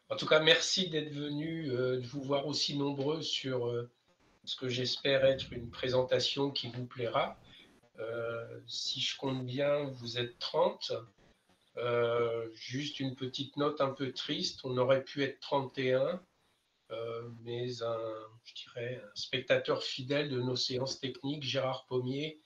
En tout cas, merci d'être venu, de vous voir aussi nombreux sur ce que j'espère être une présentation qui vous plaira. Si je compte bien, vous êtes 30. Juste une petite note un peu triste, on aurait pu être 31, mais je dirais, un spectateur fidèle de nos séances techniques, Gérard Pommier,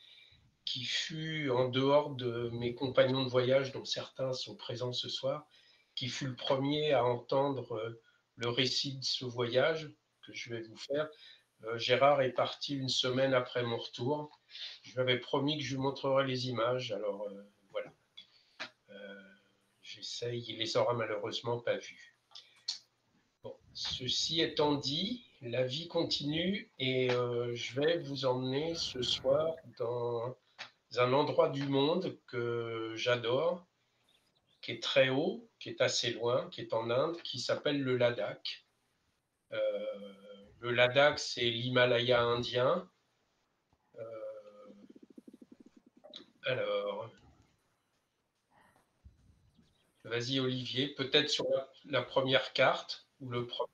qui fut, en dehors de mes compagnons de voyage, dont certains sont présents ce soir, qui fut le premier à entendre le récit de ce voyage que je vais vous faire. Gérard est parti une semaine après mon retour. Je lui avais promis que je lui montrerais les images, alors voilà. J'essaye, il les aura malheureusement pas vues. Bon, ceci étant dit, la vie continue et je vais vous emmener ce soir dans un endroit du monde que j'adore, qui est très haut, qui est assez loin, qui est en Inde, qui s'appelle le Ladakh. Le Ladakh, c'est l'Himalaya indien. Alors, vas-y Olivier, peut-être sur la première carte ou le premier.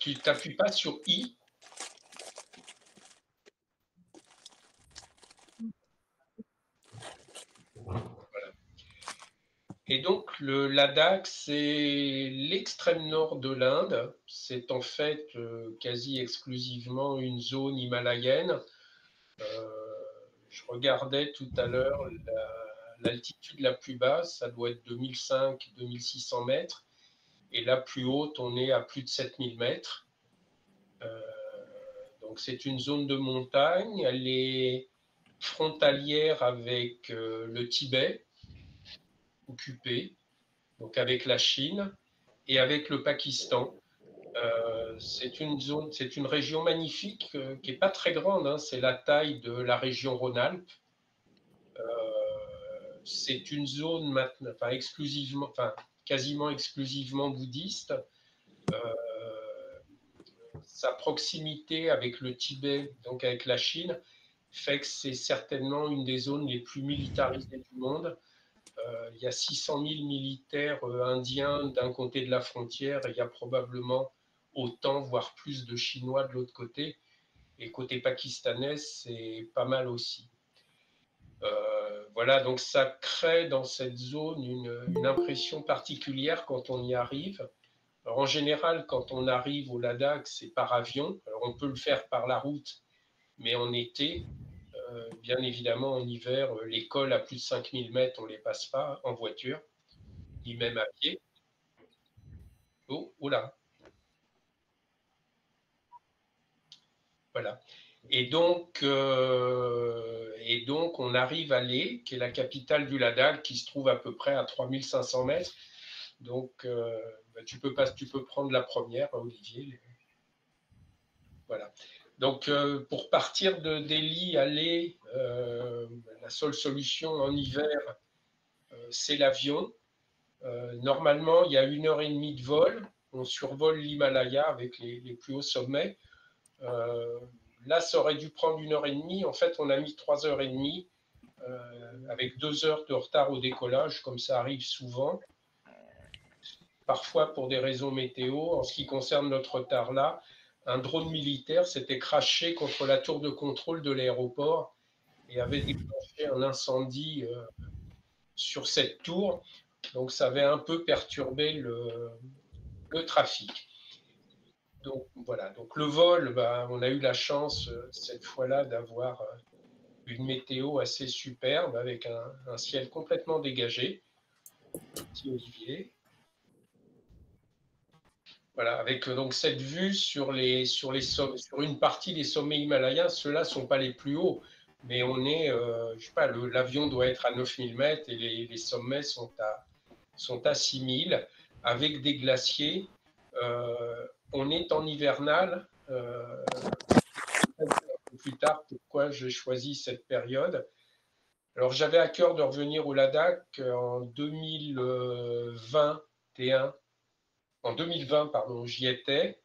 Tu t'appuies pas sur I. Et donc, le Ladakh, c'est l'extrême nord de l'Inde. C'est en fait quasi exclusivement une zone himalayenne. Euh, je regardais tout à l'heure l'altitude la plus basse, ça doit être 2005-2600 mètres. Et la plus haute, on est à plus de 7000 mètres. Euh, donc, c'est une zone de montagne. Elle est frontalière avec le Tibet, occupé, donc avec la Chine et avec le Pakistan. C'est une zone, c'est une région magnifique qui n'est pas très grande, hein, c'est la taille de la région Rhône-Alpes. C'est une zone maintenant, enfin, exclusivement, enfin, quasiment exclusivement bouddhiste. Sa proximité avec le Tibet, donc avec la Chine, fait que c'est certainement une des zones les plus militarisées du monde. Il y a 600 000 militaires indiens d'un côté de la frontière et il y a probablement autant, voire plus de Chinois de l'autre côté. Et côté pakistanais, c'est pas mal aussi. Voilà, donc ça crée dans cette zone une impression particulière quand on y arrive. Alors, en général, quand on arrive au Ladakh, c'est par avion. Alors, on peut le faire par la route, mais en été, bien évidemment, en hiver, les cols à plus de 5000 mètres, on ne les passe pas en voiture, ni même à pied. Oh, oh là, voilà. Et donc, on arrive à Leh, qui est la capitale du Ladakh, qui se trouve à peu près à 3500 mètres. Donc, tu peux prendre la première, Olivier. Voilà. Donc, pour partir de Delhi, aller, la seule solution en hiver, c'est l'avion. Normalement, il y a 1 heure et demie de vol. On survole l'Himalaya avec les plus hauts sommets. Euh, Là, ça aurait dû prendre 1 heure et demie. En fait, on a mis 3 heures et demie avec 2 heures de retard au décollage, comme ça arrive souvent. Parfois pour des raisons météo. En ce qui concerne notre retard là, un drone militaire s'était craché contre la tour de contrôle de l'aéroport et avait déclenché un incendie sur cette tour. Donc ça avait un peu perturbé le trafic. Donc voilà, donc le vol, bah, on a eu la chance cette fois-là d'avoir une météo assez superbe avec un ciel complètement dégagé. Petit Olivier. Voilà, avec donc cette vue sur une partie des sommets himalayens, ceux-là ne sont pas les plus hauts, mais on est, je sais pas, l'avion doit être à 9000 mètres et les sommets sont à 6000 avec des glaciers. On est en hivernal. Un peu plus tard, pourquoi j'ai choisi cette période. Alors j'avais à cœur de revenir au Ladakh en 2021. En 2020, pardon, j'y étais.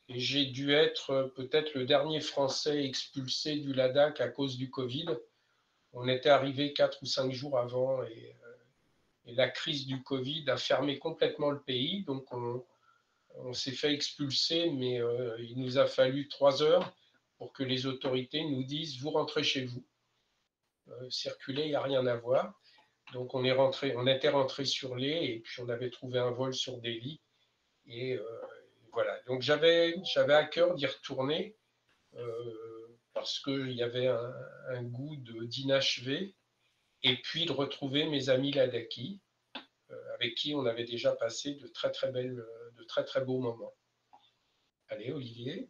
Et j'ai dû être peut-être le dernier Français expulsé du Ladakh à cause du Covid. On était arrivé 4 ou 5 jours avant et la crise du Covid a fermé complètement le pays. Donc on s'est fait expulser, mais il nous a fallu 3 heures pour que les autorités nous disent vous rentrez chez vous. Circuler, il n'y a rien à voir. Donc on était rentré sur l'île et puis on avait trouvé un vol sur Delhi. Et voilà. Donc j'avais à cœur d'y retourner parce qu'il y avait un goût d'inachevé et puis de retrouver mes amis Ladakhi avec qui on avait déjà passé de très très beaux moments. Allez, Olivier.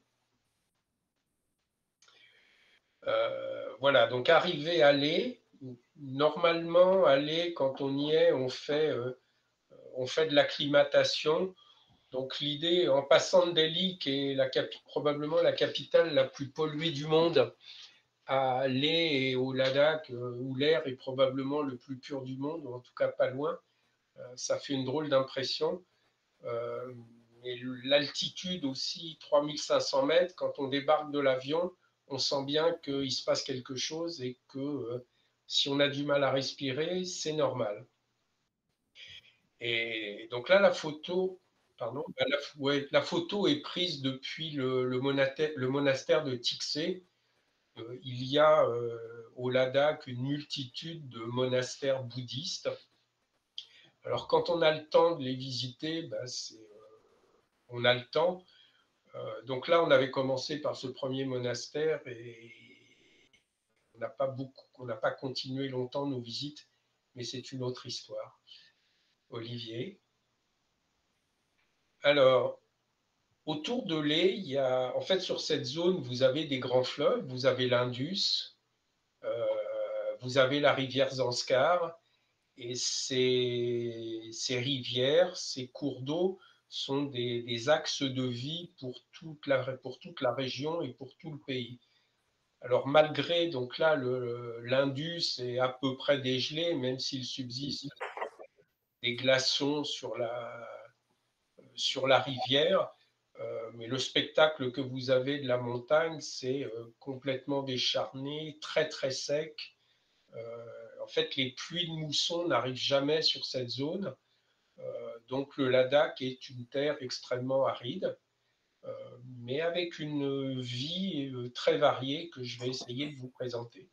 Voilà, donc arriver à Lé, normalement, à Lé, quand on y est, on fait de l'acclimatation. Donc l'idée, en passant de Delhi, qui est probablement la capitale la plus polluée du monde, à Lé et au Ladakh, où l'air est probablement le plus pur du monde, ou en tout cas pas loin, ça fait une drôle d'impression. Mais l'altitude aussi, 3500 mètres, quand on débarque de l'avion, on sent bien qu'il se passe quelque chose et que si on a du mal à respirer, c'est normal. Et donc là, la photo, pardon, la photo est prise depuis le monastère de Tixé. Il y a au Ladakh une multitude de monastères bouddhistes. Alors quand on a le temps de les visiter, ben, on a le temps. Donc là, on avait commencé par ce premier monastère et on n'a pas continué longtemps nos visites, mais c'est une autre histoire. Olivier. Alors, autour de Lé, il y a, en fait, sur cette zone, vous avez des grands fleuves. Vous avez l'Indus, euh, vous avez la rivière Zanskar, et ces rivières, ces cours d'eau sont des axes de vie pour toute la région et pour tout le pays. Alors malgré, donc là, l'Indus est à peu près dégelé, même s'il subsiste des glaçons sur la rivière, mais le spectacle que vous avez de la montagne, c'est complètement décharné, très très sec. En fait, les pluies de mousson n'arrivent jamais sur cette zone. Donc le Ladakh est une terre extrêmement aride, mais avec une vie très variée que je vais essayer de vous présenter.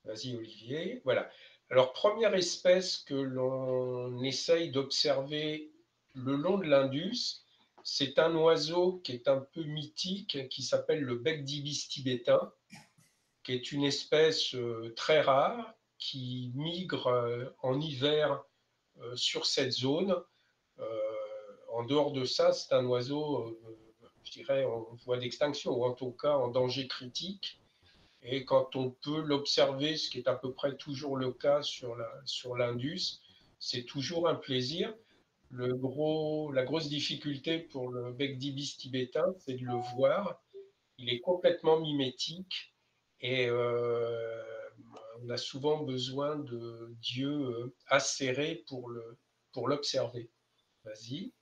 Vas-y, Olivier. Voilà. Alors, première espèce que l'on essaye d'observer le long de l'Indus, c'est un oiseau qui est un peu mythique, qui s'appelle le bec d'ibis tibétain, qui est une espèce très rare, qui migre en hiver sur cette zone. En dehors de ça, c'est un oiseau, je dirais, en voie d'extinction, ou en tout cas en danger critique. Et quand on peut l'observer, ce qui est à peu près toujours le cas sur l'Indus, c'est toujours un plaisir. La grosse difficulté pour le bec d'ibis tibétain, c'est de le voir. Il est complètement mimétique et on a souvent besoin de d'yeux acérés pour l'observer. Vas-y.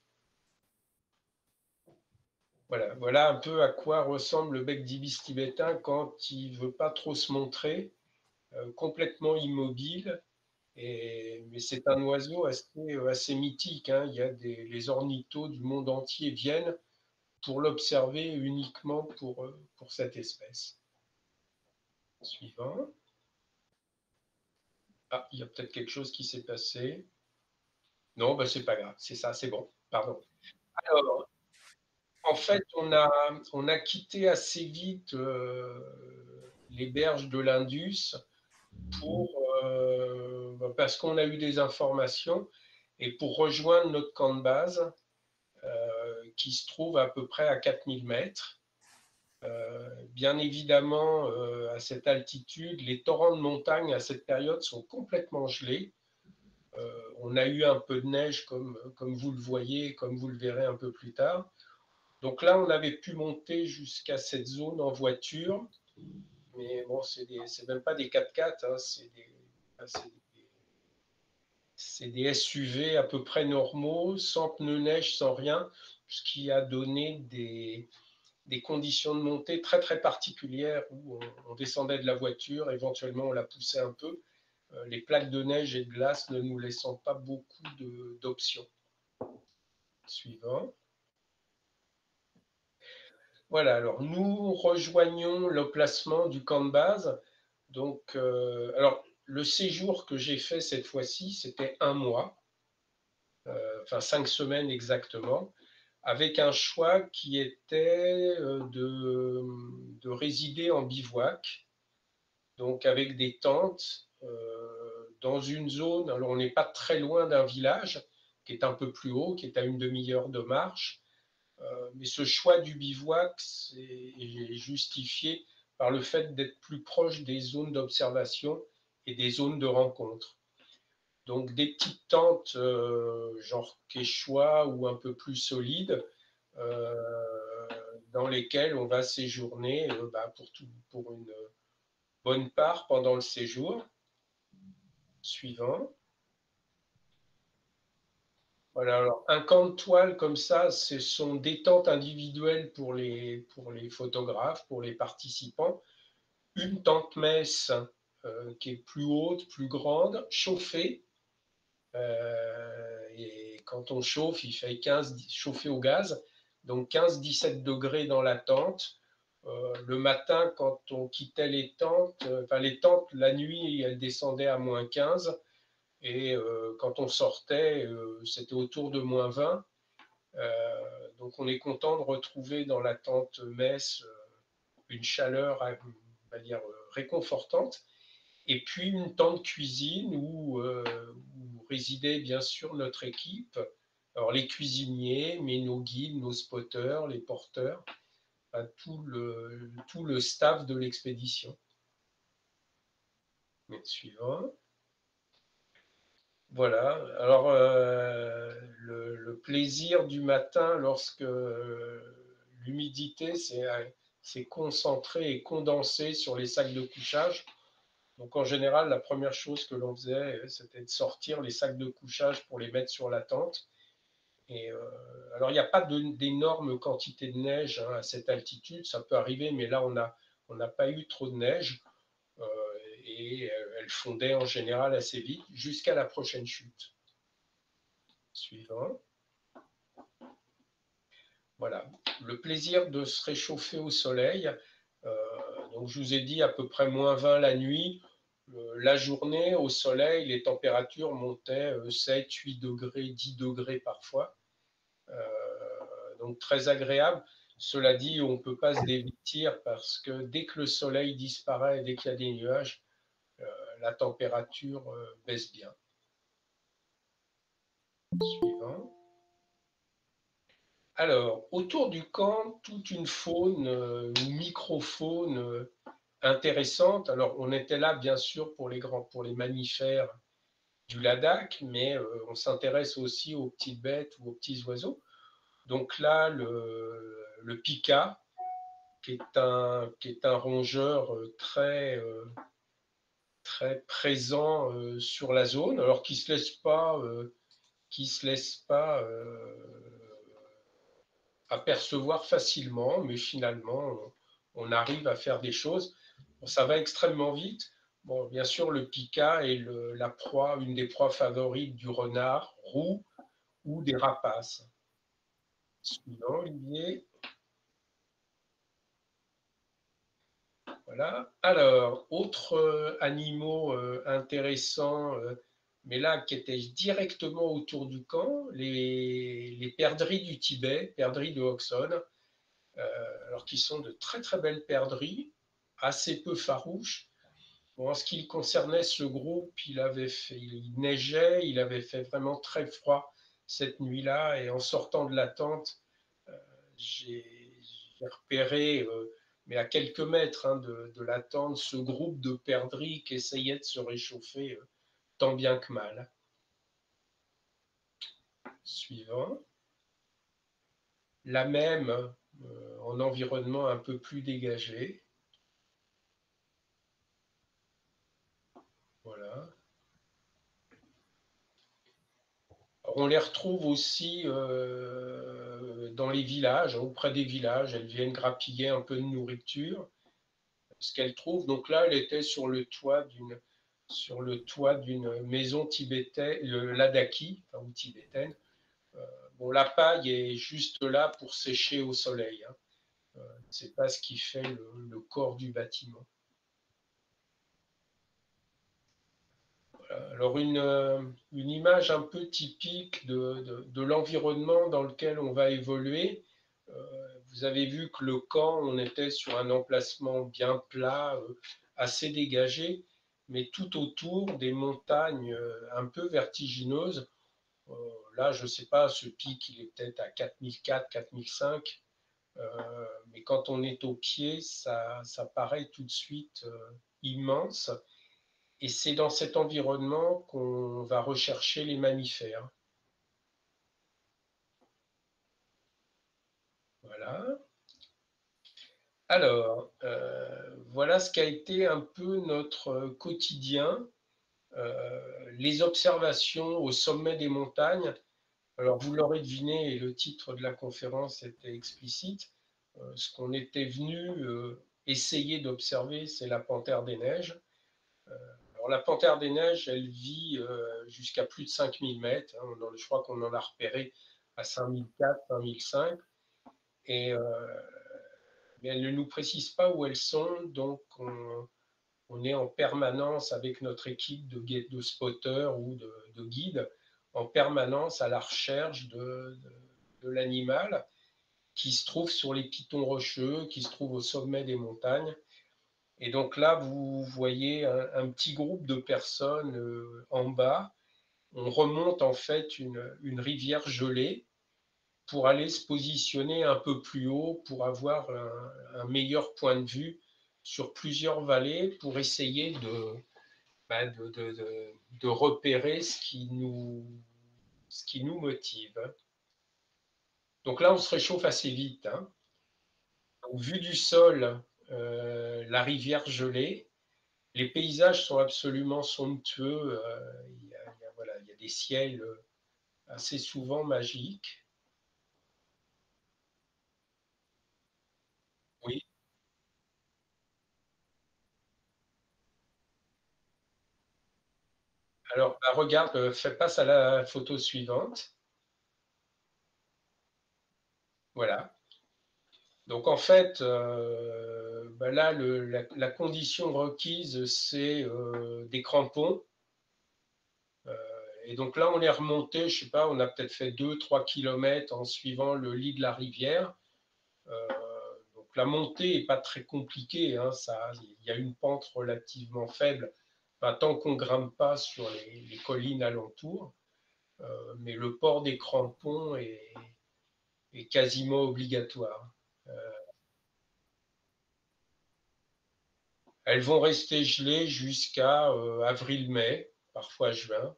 Voilà un peu à quoi ressemble le bec d'ibis tibétain quand il ne veut pas trop se montrer, complètement immobile. Mais c'est un oiseau assez mythique, hein. Il y a les ornithos du monde entier viennent pour l'observer uniquement pour cette espèce. Suivant. Ah, il y a peut-être quelque chose qui s'est passé. Non, ben, c'est pas grave, c'est ça, c'est bon. Pardon. Alors, en fait, on a quitté assez vite les berges de l'Indus parce qu'on a eu des informations et pour rejoindre notre camp de base qui se trouve à peu près à 4000 mètres. Bien évidemment, à cette altitude, les torrents de montagne à cette période sont complètement gelés. On a eu un peu de neige comme vous le voyez, comme vous le verrez un peu plus tard. Donc là, on avait pu monter jusqu'à cette zone en voiture, mais bon, c'est même pas des 4x4, hein, c'est des SUV à peu près normaux, sans pneus neige, sans rien, ce qui a donné des conditions de montée très très particulières où on descendait de la voiture, éventuellement on la poussait un peu, les plaques de neige et de glace ne nous laissant pas beaucoup d'options. Suivant. Voilà, alors nous rejoignons l'emplacement du camp de base. Donc, alors, le séjour que j'ai fait cette fois-ci, c'était un mois, enfin 5 semaines exactement, avec un choix qui était de résider en bivouac, donc avec des tentes dans une zone. Alors, on n'est pas très loin d'un village qui est un peu plus haut, qui est à une demi-heure de marche. Mais ce choix du bivouac est justifié par le fait d'être plus proche des zones d'observation et des zones de rencontre. Donc des petites tentes genre quechua ou un peu plus solides euh, dans lesquelles on va séjourner pour une bonne part pendant le séjour. Suivant. Voilà, alors un camp de toile comme ça, ce sont des tentes individuelles pour les photographes, pour les participants. Une tente messe qui est plus haute, plus grande, chauffée. Et quand on chauffe, il fait 15, chauffé au gaz, donc 15-17 degrés dans la tente. Le matin, quand on quittait les tentes, les tentes, la nuit, elles descendaient à -15. Et quand on sortait, c'était autour de -20. Donc on est content de retrouver dans la tente messe une chaleur, on va dire, réconfortante. Et puis une tente cuisine où résidait bien sûr notre équipe. Alors les cuisiniers, mais nos guides, nos spotters, les porteurs, enfin, tout le staff de l'expédition. Suivant. Voilà. Alors le plaisir du matin lorsque l'humidité s'est concentrée et condensée sur les sacs de couchage. Donc en général, la première chose que l'on faisait, c'était de sortir les sacs de couchage pour les mettre sur la tente. Et alors il n'y a pas d'énormes quantités de neige hein, à cette altitude, ça peut arriver, mais là on n'a pas eu trop de neige euh, et elle fondait en général assez vite jusqu'à la prochaine chute. Suivant. Voilà, le plaisir de se réchauffer au soleil. Donc je vous ai dit à peu près -20 la nuit. La journée au soleil, les températures montaient 7, 8 degrés, 10 degrés parfois. Donc très agréable. Cela dit, on ne peut pas se dévêtir parce que dès que le soleil disparaît, dès qu'il y a des nuages, la température baisse bien. Suivant. Alors, autour du camp, toute une faune ou microfaune intéressante. Alors, on était là, bien sûr, pour les mammifères du Ladakh, mais on s'intéresse aussi aux petites bêtes ou aux petits oiseaux. Donc là, le pika, qui est un rongeur très présent sur la zone, alors qui se laisse pas apercevoir facilement, mais finalement, on arrive à faire des choses. Bon, ça va extrêmement vite. Bon, bien sûr, le pika est la proie, une des proies favorites du renard roux ou des rapaces. Suivant, Olivier. Voilà. Alors, autres animaux intéressants, mais là qui étaient directement autour du camp, les perdrix du Tibet, perdrix de Hodgson, alors qui sont de très très belles perdrix, assez peu farouches. Bon, en ce qui concernait ce groupe, il neigeait, il avait fait vraiment très froid cette nuit-là, et en sortant de la tente, j'ai repéré, mais à quelques mètres hein, de la tente, ce groupe de perdrix qui essayait de se réchauffer tant bien que mal. Suivant. La même en environnement un peu plus dégagé. Voilà. On les retrouve aussi dans les villages, auprès des villages. Elles viennent grappiller un peu de nourriture, ce qu'elles trouvent. Donc là, elle était sur le toit d'une maison tibétaine, le Ladakhi, enfin, ou tibétaine. Bon, la paille est juste là pour sécher au soleil. Hein. C'est pas ce qui fait le corps du bâtiment. Alors une image un peu typique de l'environnement dans lequel on va évoluer. Vous avez vu que le camp, on était sur un emplacement bien plat, assez dégagé, mais tout autour des montagnes un peu vertigineuses. Euh, Là, je ne sais pas, ce pic, il est peut-être à 4004, 4005, mais quand on est au pied, ça paraît tout de suite immense. Et c'est dans cet environnement qu'on va rechercher les mammifères. Voilà. Alors, voilà ce qu'a été un peu notre quotidien, les observations au sommet des montagnes. Alors, vous l'aurez deviné, et le titre de la conférence était explicite, ce qu'on était venu essayer d'observer, c'est la panthère des neiges. Alors, la panthère des neiges, elle vit jusqu'à plus de 5000 mètres. Hein. Je crois qu'on en a repéré à 5004, 5005. Et mais elles ne nous précisent pas où elles sont. Donc, on est en permanence avec notre équipe de spotters ou de guides, en permanence à la recherche de l'animal qui se trouve sur les pitons rocheux, qui se trouve au sommet des montagnes. Et donc là, vous voyez un petit groupe de personnes en bas. On remonte en fait une rivière gelée pour aller se positionner un peu plus haut, pour avoir un meilleur point de vue sur plusieurs vallées, pour essayer bah, de repérer ce qui nous motive. Donc là, on se réchauffe assez vite. Hein. Donc, vu du sol, la rivière gelée, les paysages sont absolument somptueux. Voilà, il y a des ciels assez souvent magiques. Oui. Alors, bah, regarde, fais passe à la photo suivante. Voilà. Donc, en fait, bah là, la condition requise, c'est des crampons. Et donc là, on est remonté, je sais pas, on a peut-être fait 2, 3 kilomètres en suivant le lit de la rivière. Euh, donc la montée n'est pas très compliquée. Hein, il y a une pente relativement faible, enfin, tant qu'on ne grimpe pas sur les collines alentours. Mais le port des crampons est quasiment obligatoire. Euh, Elles vont rester gelées jusqu'à avril-mai, parfois juin.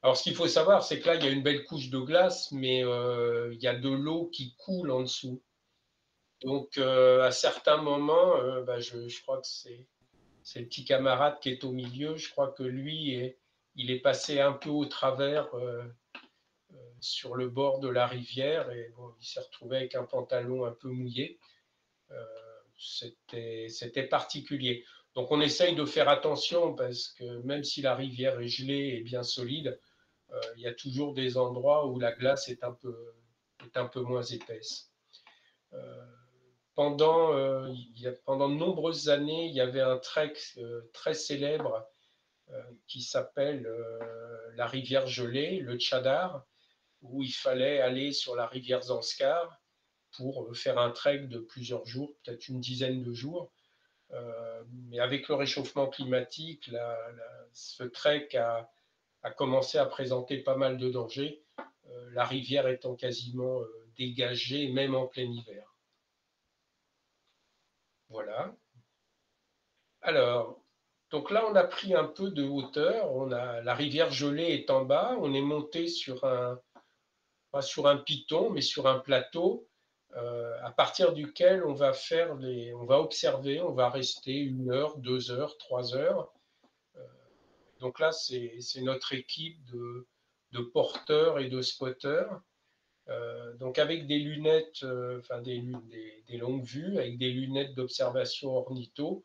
Alors, ce qu'il faut savoir, c'est que là, il y a une belle couche de glace, mais il y a de l'eau qui coule en dessous. Donc, à certains moments, bah, je crois que c'est le petit camarade qui est au milieu. Je crois que lui, il est passé un peu au travers sur le bord de la rivière et bon, il s'est retrouvé avec un pantalon un peu mouillé. Euh, C'était particulier. Donc, on essaye de faire attention parce que même si la rivière est gelée et bien solide, il y a toujours des endroits où la glace est un peu moins épaisse. Euh, pendant de nombreuses années, il y avait un trek très célèbre qui s'appelle la rivière gelée, le Tchadar, où il fallait aller sur la rivière Zanskar pour faire un trek de plusieurs jours, peut-être une dizaine de jours. Mais avec le réchauffement climatique, ce trek a commencé à présenter pas mal de dangers, la rivière étant quasiment dégagée, même en plein hiver. Voilà. Alors, donc là, on a pris un peu de hauteur. La rivière gelée est en bas. On est monté pas sur un piton, mais sur un plateau, à partir duquel on va observer. On va rester 1 heure, 2 heures, 3 heures. Donc là, c'est notre équipe de porteurs et de spotters. Donc avec des lunettes, enfin des longues vues, avec des lunettes d'observation ornitho,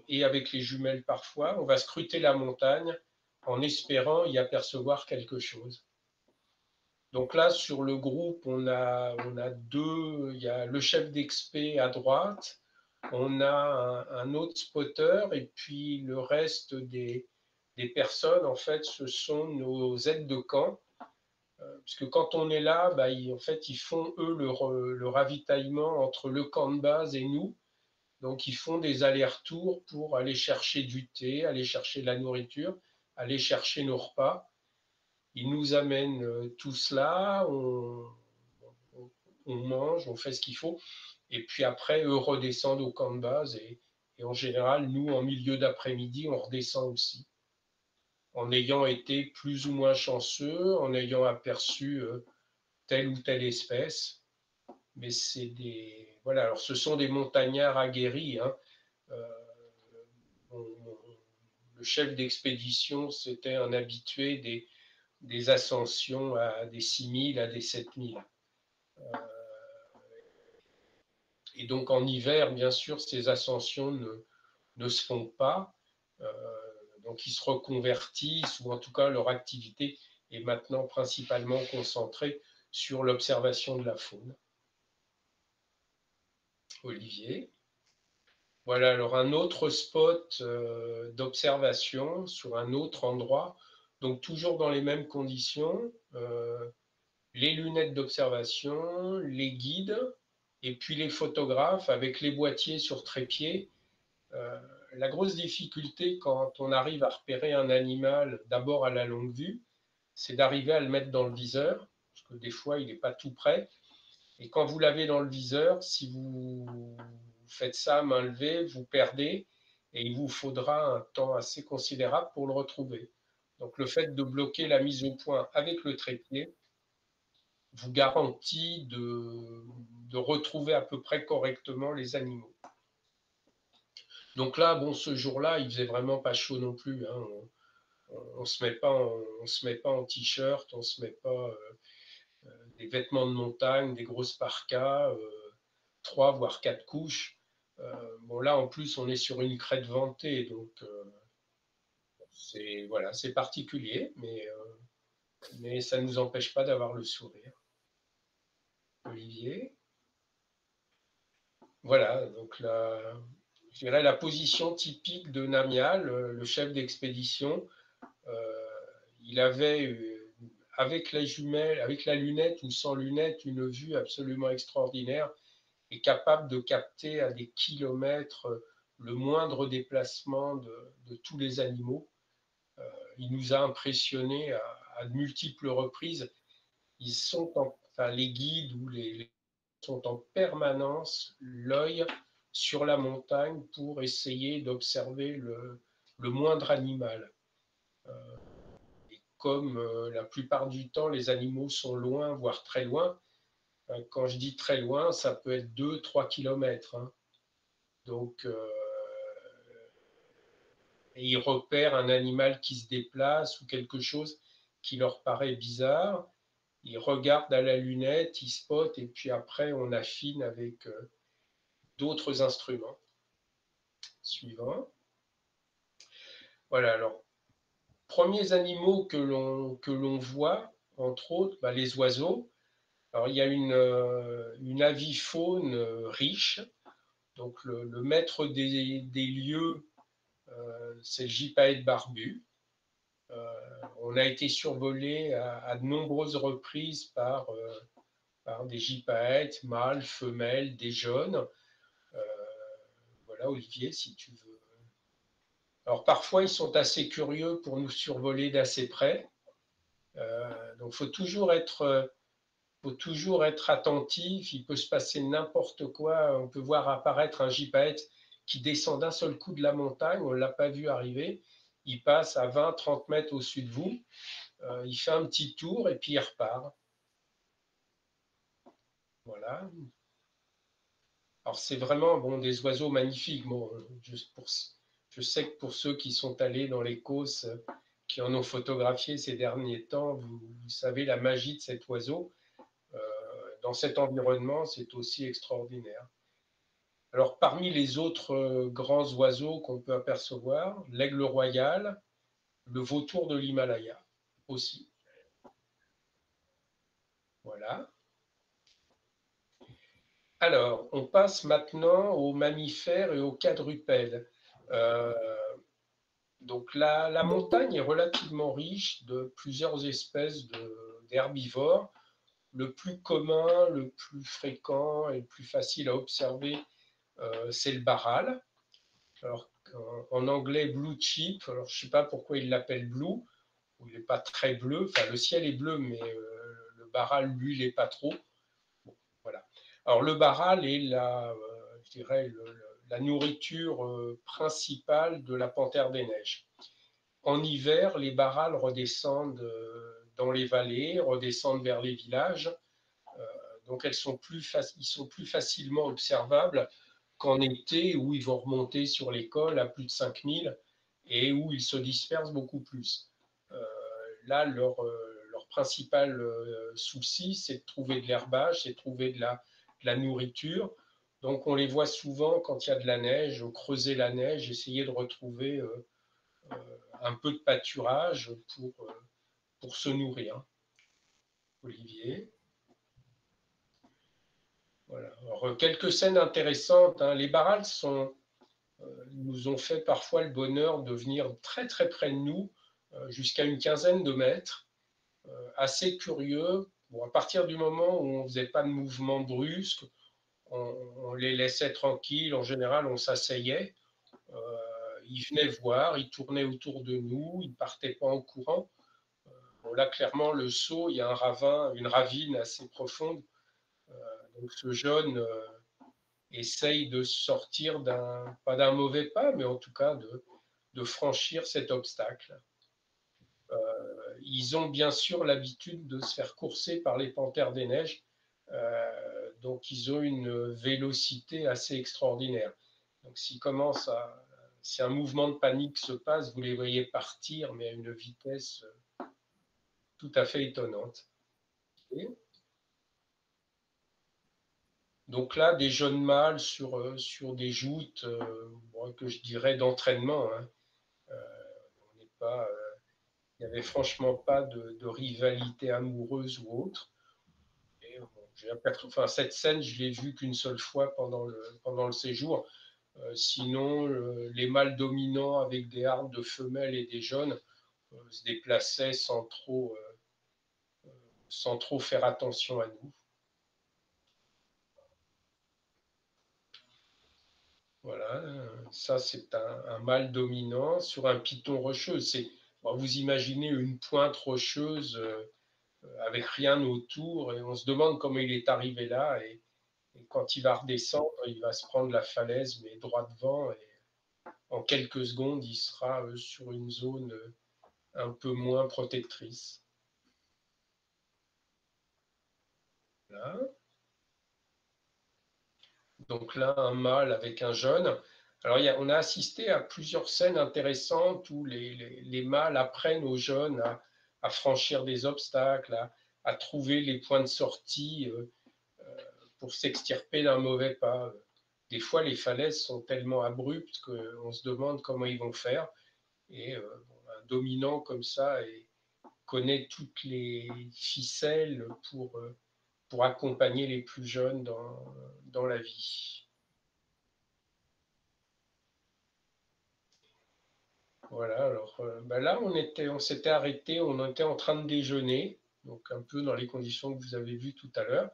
et avec les jumelles parfois, on va scruter la montagne en espérant y apercevoir quelque chose. Donc là, sur le groupe, on a deux, il y a le chef d'expé à droite, on a un autre spotter, et puis le reste des personnes, en fait, ce sont nos aides de camp. Parce que quand on est là, bah, en fait, ils font, eux, le ravitaillement entre le camp de base et nous. Donc, ils font des allers-retours pour aller chercher du thé, aller chercher de la nourriture, aller chercher nos repas. Ils nous amènent tout cela, on mange, on fait ce qu'il faut. Et puis après, eux redescendent au camp de base. Et en général, nous, en milieu d'après-midi, on redescend aussi. En ayant été plus ou moins chanceux, en ayant aperçu telle ou telle espèce. Mais c'est des. Voilà, alors ce sont des montagnards aguerris. Hein. Euh, le chef d'expédition, c'était un habitué des ascensions à des 6000, à des 7000. Et donc en hiver, bien sûr, ces ascensions ne se font pas. Donc ils se reconvertissent, ou en tout cas leur activité est maintenant principalement concentrée sur l'observation de la faune. Olivier. Voilà, alors un autre spot d'observation sur un autre endroit, donc toujours dans les mêmes conditions, les lunettes d'observation, les guides, et puis les photographes avec les boîtiers sur trépied. La grosse difficulté quand on arrive à repérer un animal, d'abord à la longue vue, c'est d'arriver à le mettre dans le viseur, parce que des fois il n'est pas tout près. Et quand vous l'avez dans le viseur, si vous faites ça à main levée, vous perdez et il vous faudra un temps assez considérable pour le retrouver. Donc le fait de bloquer la mise au point avec le trépied vous garantit de retrouver à peu près correctement les animaux. Donc là, bon, ce jour-là, il faisait vraiment pas chaud non plus. Hein. On se met pas en t-shirt, on se met pas des vêtements de montagne, des grosses parkas, 3 voire 4 couches. Bon là, en plus, on est sur une crête ventée, donc c'est voilà, c'est particulier, mais ça ne nous empêche pas d'avoir le sourire. Olivier. Voilà, donc je dirais la position typique de Namial, le chef d'expédition. Il avait, avec la jumelle, avec la lunette ou sans lunette, une vue absolument extraordinaire et capable de capter à des kilomètres le moindre déplacement de tous les animaux. Il nous a impressionnés à de multiples reprises. Ils sont enfin, les guides ou les sont en permanence l'œil sur la montagne pour essayer d'observer le moindre animal. Et comme la plupart du temps, les animaux sont loin, voire très loin, quand je dis très loin, ça peut être 2-3 kilomètres. Hein. Donc, et ils repèrent un animal qui se déplace ou quelque chose qui leur paraît bizarre. Ils regardent à la lunette, ils spotent, et puis après, on affine avec d'autres instruments. Suivant. Voilà, alors, premiers animaux que l'on voit, entre autres, bah, les oiseaux. Alors, il y a une avifaune riche. Donc, le maître des lieux, c'est le gypaète barbu. On a été survolé à de nombreuses reprises par des gypaètes, mâles, femelles, des jeunes. Voilà, Olivier, si tu veux. Alors parfois, ils sont assez curieux pour nous survoler d'assez près. Donc, faut toujours être attentif. Il peut se passer n'importe quoi. On peut voir apparaître un gypaète qui descend d'un seul coup de la montagne. On ne l'a pas vu arriver. Il passe à 20-30 mètres au-dessus de vous. Il fait un petit tour et puis il repart. Voilà. Alors c'est vraiment bon, des oiseaux magnifiques. Bon, juste Je sais que pour ceux qui sont allés dans les Causses, qui en ont photographié ces derniers temps, vous savez la magie de cet oiseau. Dans cet environnement, c'est aussi extraordinaire. Alors, parmi les autres grands oiseaux qu'on peut apercevoir, l'aigle royal, le vautour de l'Himalaya aussi. Voilà. Alors, on passe maintenant aux mammifères et aux quadrupèdes. Euh, donc, la montagne est relativement riche de plusieurs espèces d'herbivores. Le plus commun, le plus fréquent et le plus facile à observer, c'est le baral. Alors, en anglais, blue chip. Alors, je ne sais pas pourquoi il l'appelle blue. Il n'est pas très bleu. Enfin, le ciel est bleu, mais le baral, lui, il n'est pas trop. Bon, voilà. Alors, le baral est je dirais, la nourriture principale de la panthère des neiges. En hiver, les barals redescendent dans les vallées, redescendent vers les villages. Donc, ils sont plus facilement observables qu'en été, où ils vont remonter sur les cols à plus de 5000 et où ils se dispersent beaucoup plus. Là, leur principal souci, c'est de trouver de l'herbage, c'est de trouver de la nourriture. Donc, on les voit souvent quand il y a de la neige, creuser la neige, essayer de retrouver un peu de pâturage pour se nourrir. Olivier. Voilà. Alors, quelques scènes intéressantes. Hein. Les barals nous ont fait parfois le bonheur de venir très très près de nous, jusqu'à une quinzaine de mètres. Assez curieux. Bon, à partir du moment où on ne faisait pas de mouvement brusque, on les laissait tranquilles. En général, on s'asseyait. Ils venaient voir, ils tournaient autour de nous, ils ne partaient pas en courant. Bon, là, clairement, le saut, il y a un ravin, une ravine assez profonde. Donc, ce jeune essaye de sortir pas d'un mauvais pas, mais en tout cas de franchir cet obstacle. Ils ont bien sûr l'habitude de se faire courser par les panthères des neiges, donc ils ont une vélocité assez extraordinaire. Donc si un mouvement de panique se passe, vous les voyez partir, mais à une vitesse tout à fait étonnante. Et donc là, des jeunes mâles sur des joutes, que je dirais d'entraînement. Hein. On n'est pas, il n'y avait franchement pas de rivalité amoureuse ou autre. Et, bon, cette scène, je l'ai vue qu'une seule fois pendant le séjour. Sinon, les mâles dominants avec des hardes de femelles et des jeunes se déplaçaient sans trop faire attention à nous. Voilà, ça c'est un mâle dominant sur un piton rocheux. Vous imaginez une pointe rocheuse avec rien autour et on se demande comment il est arrivé là et quand il va redescendre, il va se prendre la falaise mais droit devant et en quelques secondes, il sera sur une zone un peu moins protectrice. Là. Donc là, un mâle avec un jeune. Alors, on a assisté à plusieurs scènes intéressantes où les mâles apprennent aux jeunes à franchir des obstacles, à trouver les points de sortie pour s'extirper d'un mauvais pas. Des fois, les falaises sont tellement abruptes qu'on se demande comment ils vont faire. Et un dominant comme ça connaît toutes les ficelles pour accompagner les plus jeunes dans la vie. Voilà, alors là, on s'était arrêté, on était en train de déjeuner, donc un peu dans les conditions que vous avez vues tout à l'heure.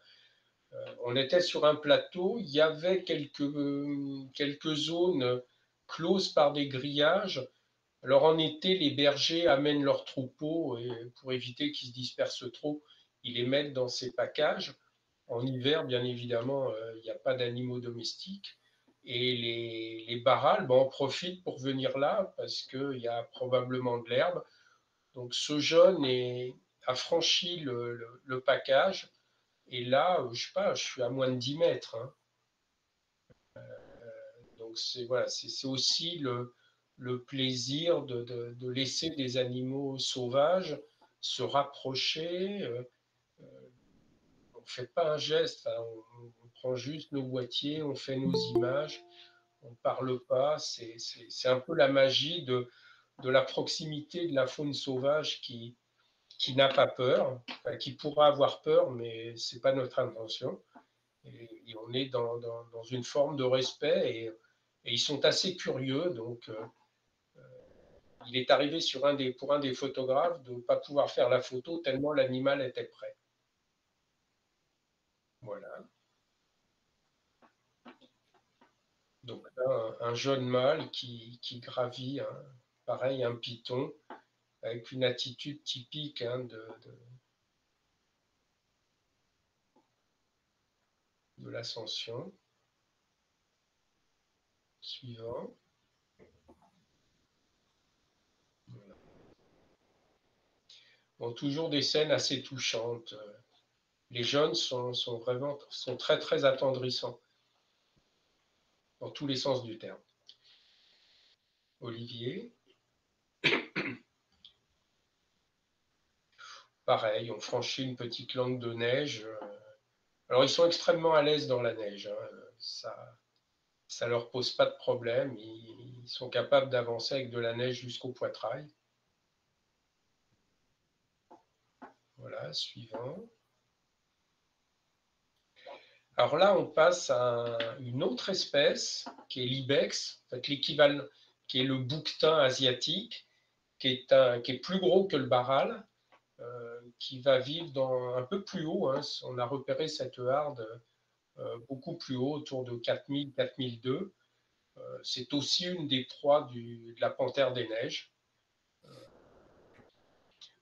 On était sur un plateau, il y avait quelques zones closes par des grillages. Alors en été, les bergers amènent leurs troupeaux et pour éviter qu'ils se dispersent trop, ils les mettent dans ces packages. En hiver, bien évidemment, il n'y a pas d'animaux domestiques. Et les barrals en profitent pour venir là parce qu'il y a probablement de l'herbe. Donc ce jeune a franchi le package. Et là, je sais pas, je suis à moins de 10 mètres. Hein. Donc c'est voilà, c'est aussi le plaisir de laisser des animaux sauvages se rapprocher. On ne fait pas un geste, hein, on prend juste nos boîtiers, on fait nos images, on ne parle pas. C'est un peu la magie de la proximité de la faune sauvage qui n'a pas peur, enfin, qui pourra avoir peur, mais ce n'est pas notre intention. Et on est dans une forme de respect et ils sont assez curieux. Donc, il est arrivé pour un des photographes de ne pas pouvoir faire la photo tellement l'animal était prêt. Voilà. Donc là, un jeune mâle qui gravit, pareil, un python, avec une attitude typique hein, de l'ascension. Suivant. Voilà. Bon, toujours des scènes assez touchantes. Les jeunes sont très très attendrissants dans tous les sens du terme. Olivier, pareil, on franchit une petite langue de neige. Alors ils sont extrêmement à l'aise dans la neige. Hein. Ça leur pose pas de problème. Ils sont capables d'avancer avec de la neige jusqu'au poitrail. Voilà, suivant. Alors là, on passe à une autre espèce qui est l'ibex, en fait, l'équivalent, qui est le bouquetin asiatique, qui est plus gros que le baral, qui va vivre un peu plus haut. Hein. On a repéré cette harde beaucoup plus haut, autour de 4000, 4002. C'est aussi une des proies de la panthère des neiges.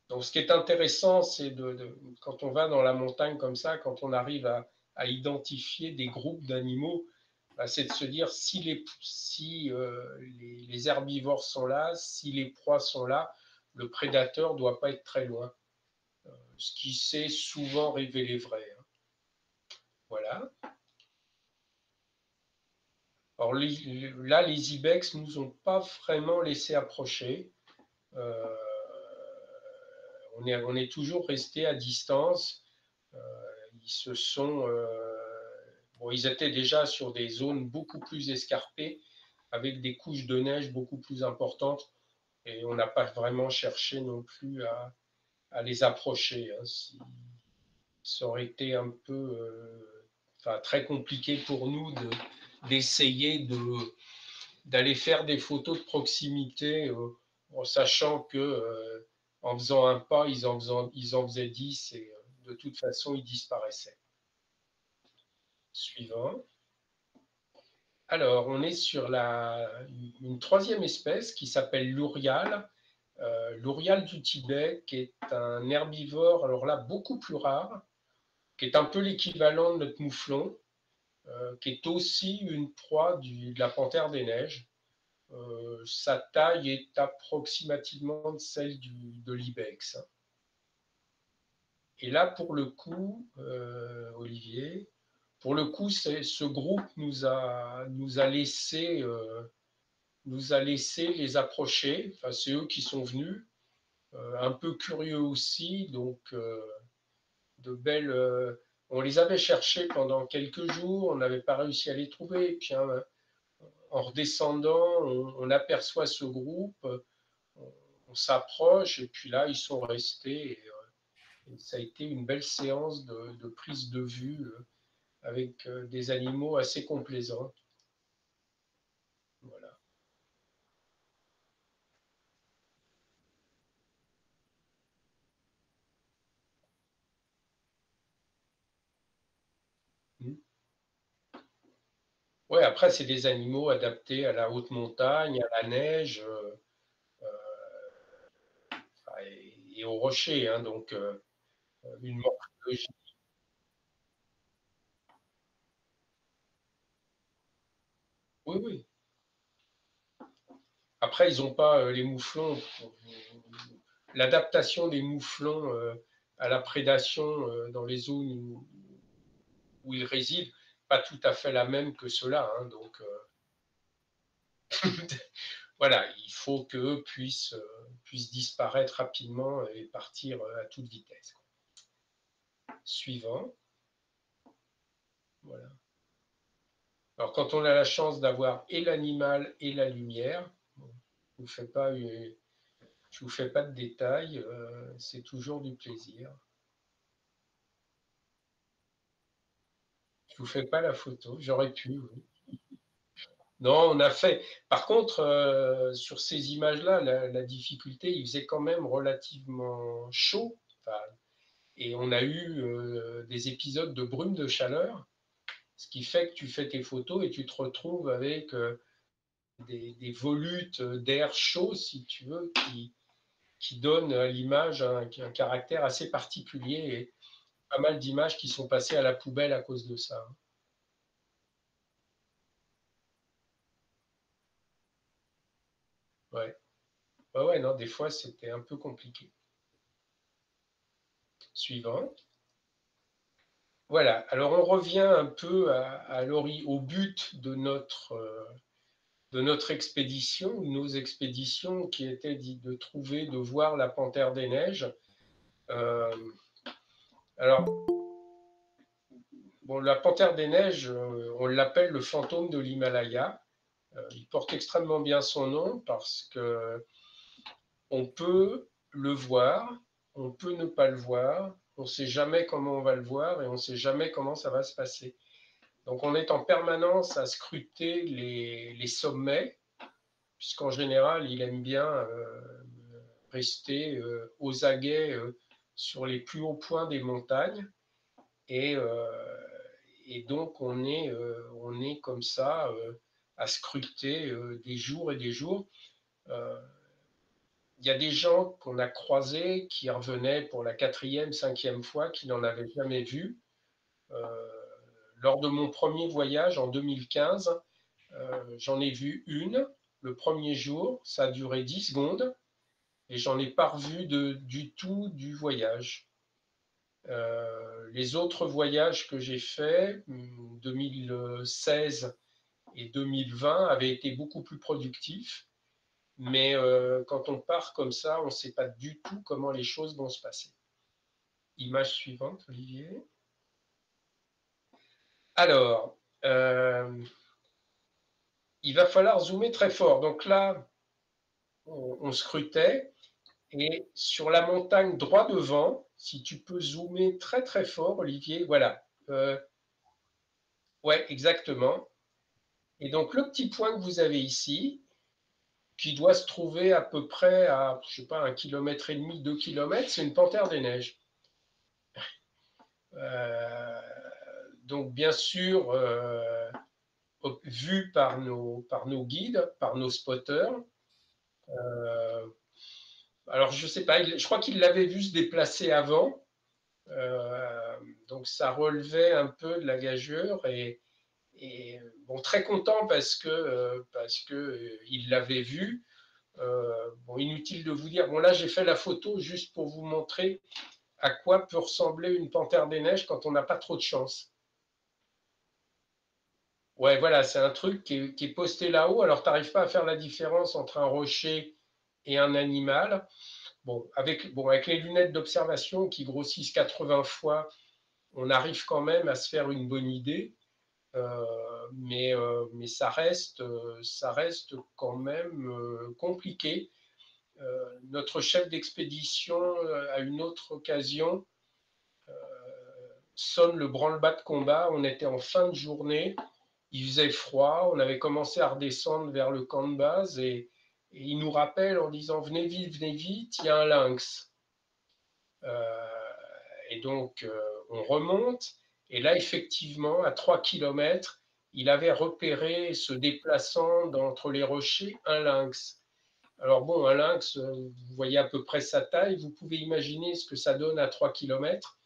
Donc, ce qui est intéressant, c'est quand on va dans la montagne comme ça, quand on arrive à identifier des groupes d'animaux, bah, c'est de se dire si les herbivores sont là, si les proies sont là, le prédateur ne doit pas être très loin. Ce qui s'est souvent révélé vrai. Hein. Voilà. Alors là, les ibex ne nous ont pas vraiment laissé approcher. Euh, on est toujours resté à distance. Ils se sont. Bon, ils étaient déjà sur des zones beaucoup plus escarpées, avec des couches de neige beaucoup plus importantes, et on n'a pas vraiment cherché non plus à les approcher. Hein. Ça aurait été un peu. Enfin, très compliqué pour nous d'essayer d'aller faire des photos de proximité en sachant que en faisant un pas, ils en faisaient 10 et de toute façon, ils disparaissaient. Suivant. Alors, on est sur une troisième espèce qui s'appelle l'ourial. L'ourial du Tibet, qui est un herbivore, alors là, beaucoup plus rare, qui est un peu l'équivalent de notre mouflon, qui est aussi une proie de la panthère des neiges. Sa taille est approximativement celle de l'ibex. Et là, pour le coup, Olivier, pour le coup, ce groupe nous a laissé les approcher. Enfin, c'est eux qui sont venus, un peu curieux aussi. Donc, de belles. On les avait cherchés pendant quelques jours, on n'avait pas réussi à les trouver. Et puis, hein, en redescendant, on aperçoit ce groupe, on s'approche, et puis là, ils sont restés. Et ça a été une belle séance de prise de vue avec des animaux assez complaisants. Voilà. Mm. Ouais, après, c'est des animaux adaptés à la haute montagne, à la neige et aux rochers. Hein, donc, une morphologie. Oui, oui. Après, ils n'ont pas les mouflons. L'adaptation des mouflons à la prédation dans les zones où ils résident, pas tout à fait la même que ceux-là. Hein, donc, voilà, il faut qu'eux puissent disparaître rapidement et partir à toute vitesse. Suivant. Voilà. Alors, quand on a la chance d'avoir et l'animal et la lumière, bon, je ne vous fais pas de détails, c'est toujours du plaisir. Je ne vous fais pas la photo, j'aurais pu, oui. Non, on a fait. Par contre, sur ces images-là, la difficulté, il faisait quand même relativement chaud. Enfin, et on a eu des épisodes de brume de chaleur, ce qui fait que tu fais tes photos et tu te retrouves avec des volutes d'air chaud, si tu veux, qui donnent à l'image un caractère assez particulier. Et pas mal d'images qui sont passées à la poubelle à cause de ça. Ouais. Ouais, non, des fois, c'était un peu compliqué. Suivant. Voilà, alors on revient un peu au but de notre expédition, nos expéditions, qui était de trouver, de voir la panthère des neiges. Euh, alors, bon, la panthère des neiges, on l'appelle le fantôme de l'Himalaya. Il porte extrêmement bien son nom parce que on peut le voir, on peut ne pas le voir, on ne sait jamais comment on va le voir et on ne sait jamais comment ça va se passer. Donc on est en permanence à scruter les sommets, puisqu'en général, il aime bien rester aux aguets sur les plus hauts points des montagnes. Et, euh, et donc on est comme ça à scruter des jours et des jours. Il y a des gens qu'on a croisés qui revenaient pour la quatrième, cinquième fois, qui n'en avaient jamais vu. Euh, Lors de mon premier voyage en 2015, j'en ai vu une le premier jour, ça a duré 10 secondes et j'en ai pas revu du tout du voyage. Les autres voyages que j'ai faits, 2016 et 2020, avaient été beaucoup plus productifs. Mais quand on part comme ça, on ne sait pas du tout comment les choses vont se passer. Image suivante, Olivier. Alors, il va falloir zoomer très fort. Donc là, on scrutait. Et sur la montagne droit devant, si tu peux zoomer très très fort, Olivier, voilà. Ouais, exactement. Et donc le petit point que vous avez ici, qui doit se trouver à peu près à, je sais pas, 1,5 km, 2 km, c'est une panthère des neiges. Euh, donc bien sûr, vu par nos guides, par nos spotters. Euh, alors je sais pas, je crois qu'il l'avait vu se déplacer avant. Euh, donc ça relevait un peu de la gageure et bon, très content parce que il l'avait vu. Bon, inutile de vous dire. Bon, là, j'ai fait la photo juste pour vous montrer à quoi peut ressembler une panthère des neiges quand on n'a pas trop de chance. Ouais, voilà, c'est un truc qui est posté là-haut. Alors, tu n'arrives pas à faire la différence entre un rocher et un animal. Bon, avec les lunettes d'observation qui grossissent 80 fois, on arrive quand même à se faire une bonne idée. Mais ça reste quand même compliqué. Notre chef d'expédition, à une autre occasion, sonne le branle-bas de combat. On était en fin de journée, il faisait froid, on avait commencé à redescendre vers le camp de base et il nous rappelle en disant venez vite, il y a un lynx. Et donc on remonte et là effectivement à 3 km, il avait repéré se déplaçant entre les rochers un lynx. Alors bon, un lynx, vous voyez à peu près sa taille, vous pouvez imaginer ce que ça donne à 3 km.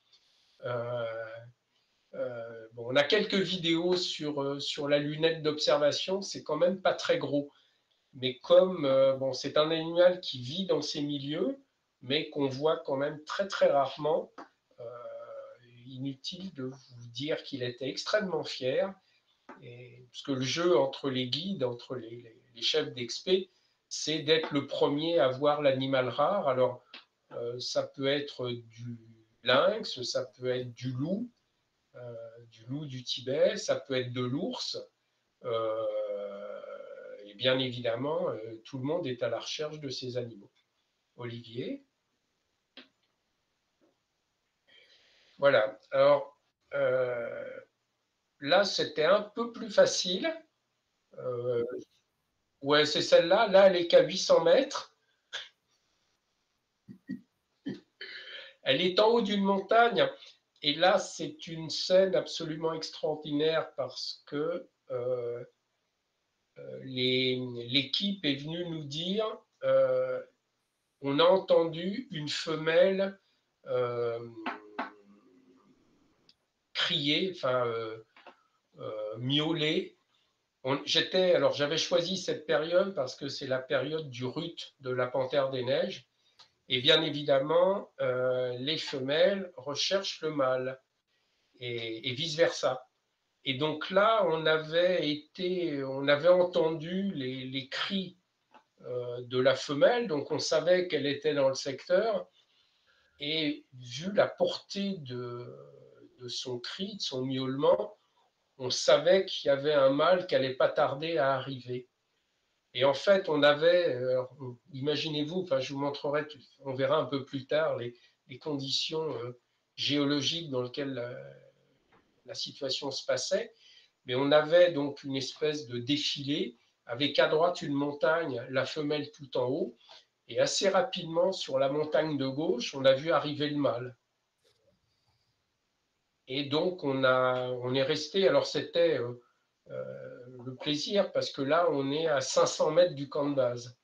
Bon, on a quelques vidéos sur la lunette d'observation, c'est quand même pas très gros. Mais comme bon, c'est un animal qui vit dans ces milieux, mais qu'on voit quand même très très rarement, euh, inutile de vous dire qu'il était extrêmement fier, parce que le jeu entre les guides, entre les chefs d'expé, c'est d'être le premier à voir l'animal rare. Alors, ça peut être du lynx, ça peut être du loup du Tibet, ça peut être de l'ours. Et bien évidemment, tout le monde est à la recherche de ces animaux. Olivier. Voilà. Alors, là, c'était un peu plus facile. Ouais, c'est celle-là. Là, elle est qu'à 800 mètres. Elle est en haut d'une montagne. Et là, c'est une scène absolument extraordinaire parce que l'équipe est venue nous dire on a entendu une femelle crier, enfin miauler. Alors j'avais choisi cette période parce que c'est la période du rut de la panthère des neiges. Et bien évidemment, les femelles recherchent le mâle et vice-versa. Et donc là, on avait entendu les cris de la femelle, donc on savait qu'elle était dans le secteur. Et vu la portée de son cri, de son miaulement, on savait qu'il y avait un mâle qui n'allait pas tarder à arriver. Et en fait, on avait, imaginez-vous, enfin, je vous montrerai, on verra un peu plus tard les conditions géologiques dans lesquelles la situation se passait, mais on avait donc une espèce de défilé avec à droite une montagne, la femelle tout en haut, et assez rapidement sur la montagne de gauche, on a vu arriver le mâle. Et donc on est resté, alors c'était le plaisir parce que là on est à 500 mètres du camp de base.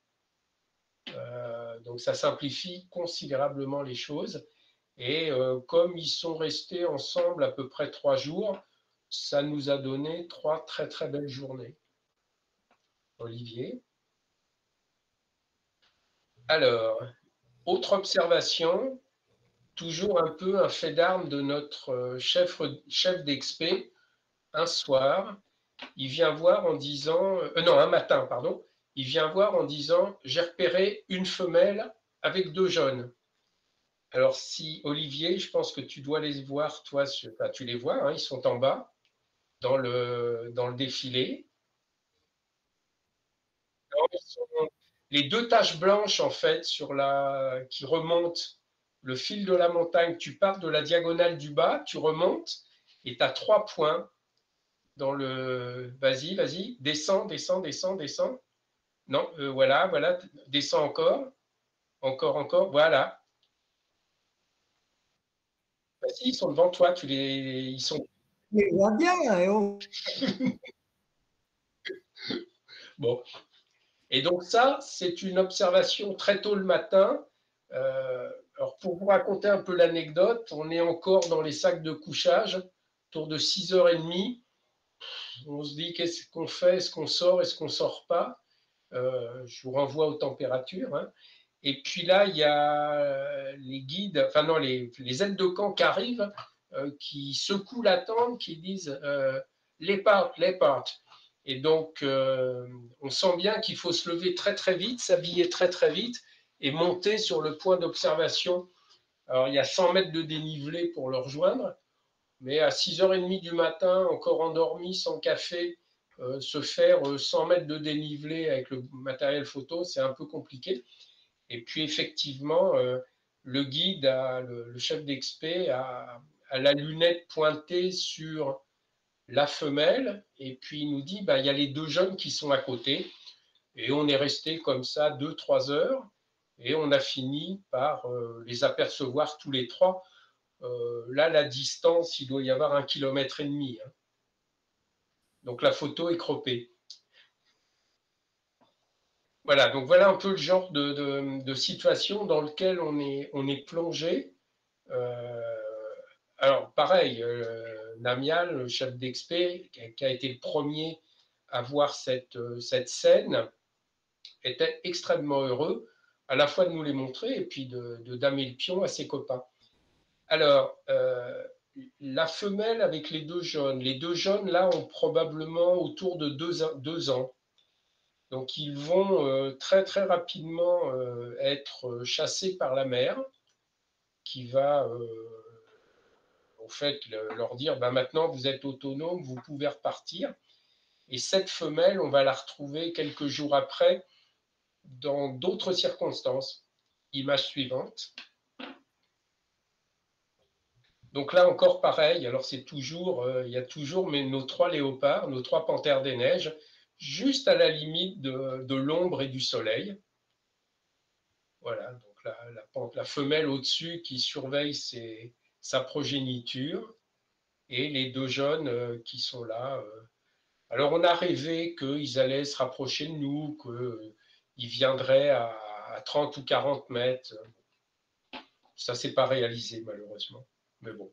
Donc ça simplifie considérablement les choses. Et comme ils sont restés ensemble à peu près 3 jours, ça nous a donné 3 très très belles journées. Olivier. Alors, autre observation, toujours un peu un fait d'arme de notre chef d'expé. Un soir, il vient voir en disant, non, un matin, pardon, il vient voir en disant, j'ai repéré une femelle avec 2 jeunes. Alors, si Olivier, je pense que tu dois les voir, toi, enfin, tu les vois, hein, ils sont en bas dans le défilé. Les 2 taches blanches, en fait, qui remontent le fil de la montagne. Tu pars de la diagonale du bas, tu remontes et tu as 3 points dans le. Vas-y, vas-y, descends, descends, descends, descends. Non, voilà, voilà, descends encore, encore, encore, voilà. Bah, si, ils sont devant toi, ils sont. Mais va bien, Bon. Et donc ça, c'est une observation très tôt le matin. Alors pour vous raconter un peu l'anecdote, on est encore dans les sacs de couchage, autour de 6h30. On se dit qu'est-ce qu'on fait, est-ce qu'on sort, est-ce qu'on sort pas. Je vous renvoie aux températures. Hein. Et puis là, il y a les guides, enfin non, les aides de camp qui arrivent, qui secouent la tente, qui disent Léopard, Léopard. Et donc, on sent bien qu'il faut se lever très très vite, s'habiller très très vite et monter sur le point d'observation. Alors, il y a 100 mètres de dénivelé pour le rejoindre, mais à 6h30 du matin, encore endormi, sans café, se faire 100 mètres de dénivelé avec le matériel photo, c'est un peu compliqué. Et puis, effectivement, le guide, le chef d'expé, a la lunette pointée sur la femelle, et puis il nous dit, bah, il y a les 2 jeunes qui sont à côté, et on est resté comme ça 2-3 heures, et on a fini par les apercevoir tous les 3. Là, la distance, il doit y avoir 1,5 km. Hein. Donc la photo est croppée. Voilà, donc voilà un peu le genre de situation dans lequel on est plongé. Alors, pareil, Namial, le chef d'expé, qui a été le premier à voir cette scène, était extrêmement heureux, à la fois de nous les montrer et puis de damer le pion à ses copains. Alors, la femelle avec les 2 jeunes là ont probablement autour de 2 ans. Donc ils vont très très rapidement être chassés par la mère, qui va en fait leur dire bah, maintenant vous êtes autonome, vous pouvez repartir. Et cette femelle, on va la retrouver quelques jours après dans d'autres circonstances. Image suivante. Donc là encore pareil, alors c'est toujours, il y a toujours nos 3 léopards, nos 3 panthères des neiges, juste à la limite de l'ombre et du soleil. Voilà, donc la femelle au-dessus qui surveille sa progéniture et les 2 jeunes qui sont là. Alors on a rêvé qu'ils allaient se rapprocher de nous, qu'ils viendraient à 30 ou 40 mètres. Ça ne s'est pas réalisé malheureusement. Mais bon,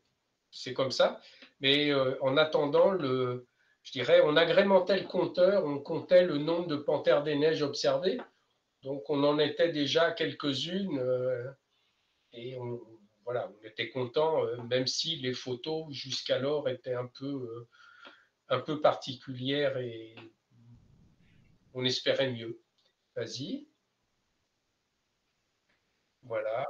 c'est comme ça. Mais en attendant, je dirais, on agrémentait le compteur, on comptait le nombre de panthères des neiges observées. Donc on en était déjà quelques-unes et voilà, on était content, même si les photos jusqu'alors étaient un peu particulières et on espérait mieux. Vas-y. Voilà.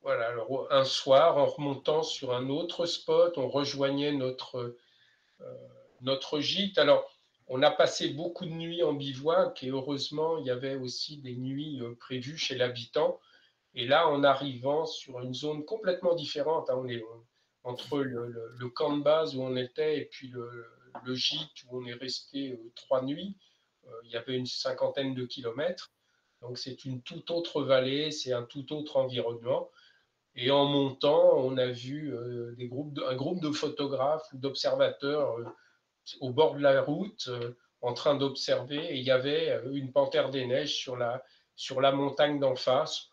Voilà. Alors, un soir, en remontant sur un autre spot, on rejoignait notre gîte. Alors, on a passé beaucoup de nuits en bivouac et heureusement, il y avait aussi des nuits prévues chez l'habitant. Et là, en arrivant sur une zone complètement différente, hein, entre le camp de base où on était et puis le gîte où on est resté 3 nuits, il y avait une cinquantaine de kilomètres. Donc c'est une toute autre vallée, c'est un tout autre environnement. Et en montant, on a vu un groupe de photographes ou d'observateurs au bord de la route en train d'observer. Et il y avait une panthère des neiges sur la montagne d'en face.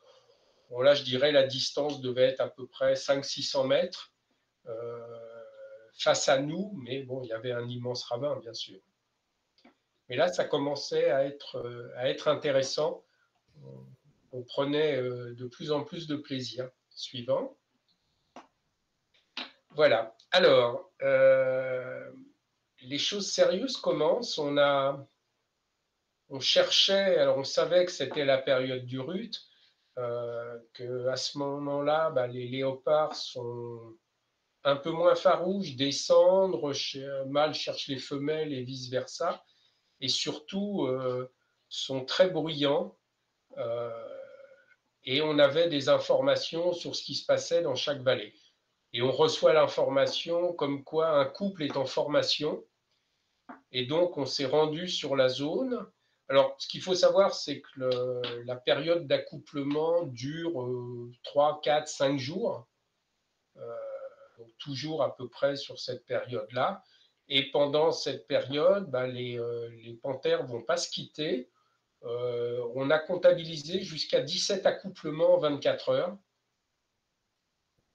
Bon, là, je dirais la distance devait être à peu près 500-600 mètres face à nous, mais bon, il y avait un immense ravin, bien sûr. Mais là, ça commençait à être intéressant. On prenait de plus en plus de plaisir. Suivant. Voilà. Alors, les choses sérieuses commencent. On cherchait, alors on savait que c'était la période du rut, qu'à ce moment-là, bah, les léopards sont un peu moins farouches, descendent, mâles cherchent les femelles et vice-versa, et surtout sont très bruyants. Euh, et on avait des informations sur ce qui se passait dans chaque vallée. Et on reçoit l'information comme quoi un couple est en formation. Et donc, on s'est rendu sur la zone. Alors, ce qu'il faut savoir, c'est que la période d'accouplement dure 3, 4, 5 jours. Donc, toujours à peu près sur cette période-là. Et pendant cette période, bah, les panthères ne vont pas se quitter. On a comptabilisé jusqu'à 17 accouplements en 24 heures.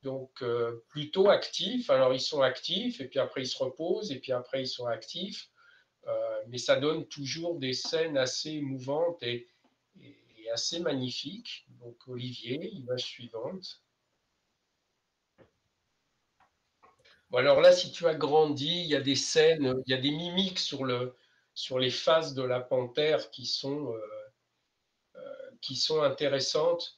Donc, plutôt actifs. Alors, ils sont actifs, et puis après, ils se reposent, et puis après, ils sont actifs. Mais ça donne toujours des scènes assez émouvantes et assez magnifiques. Donc, Olivier, image suivante. Bon, alors là, si tu as grandi, il y a des scènes, il y a des mimiques sur les faces de la panthère qui sont intéressantes.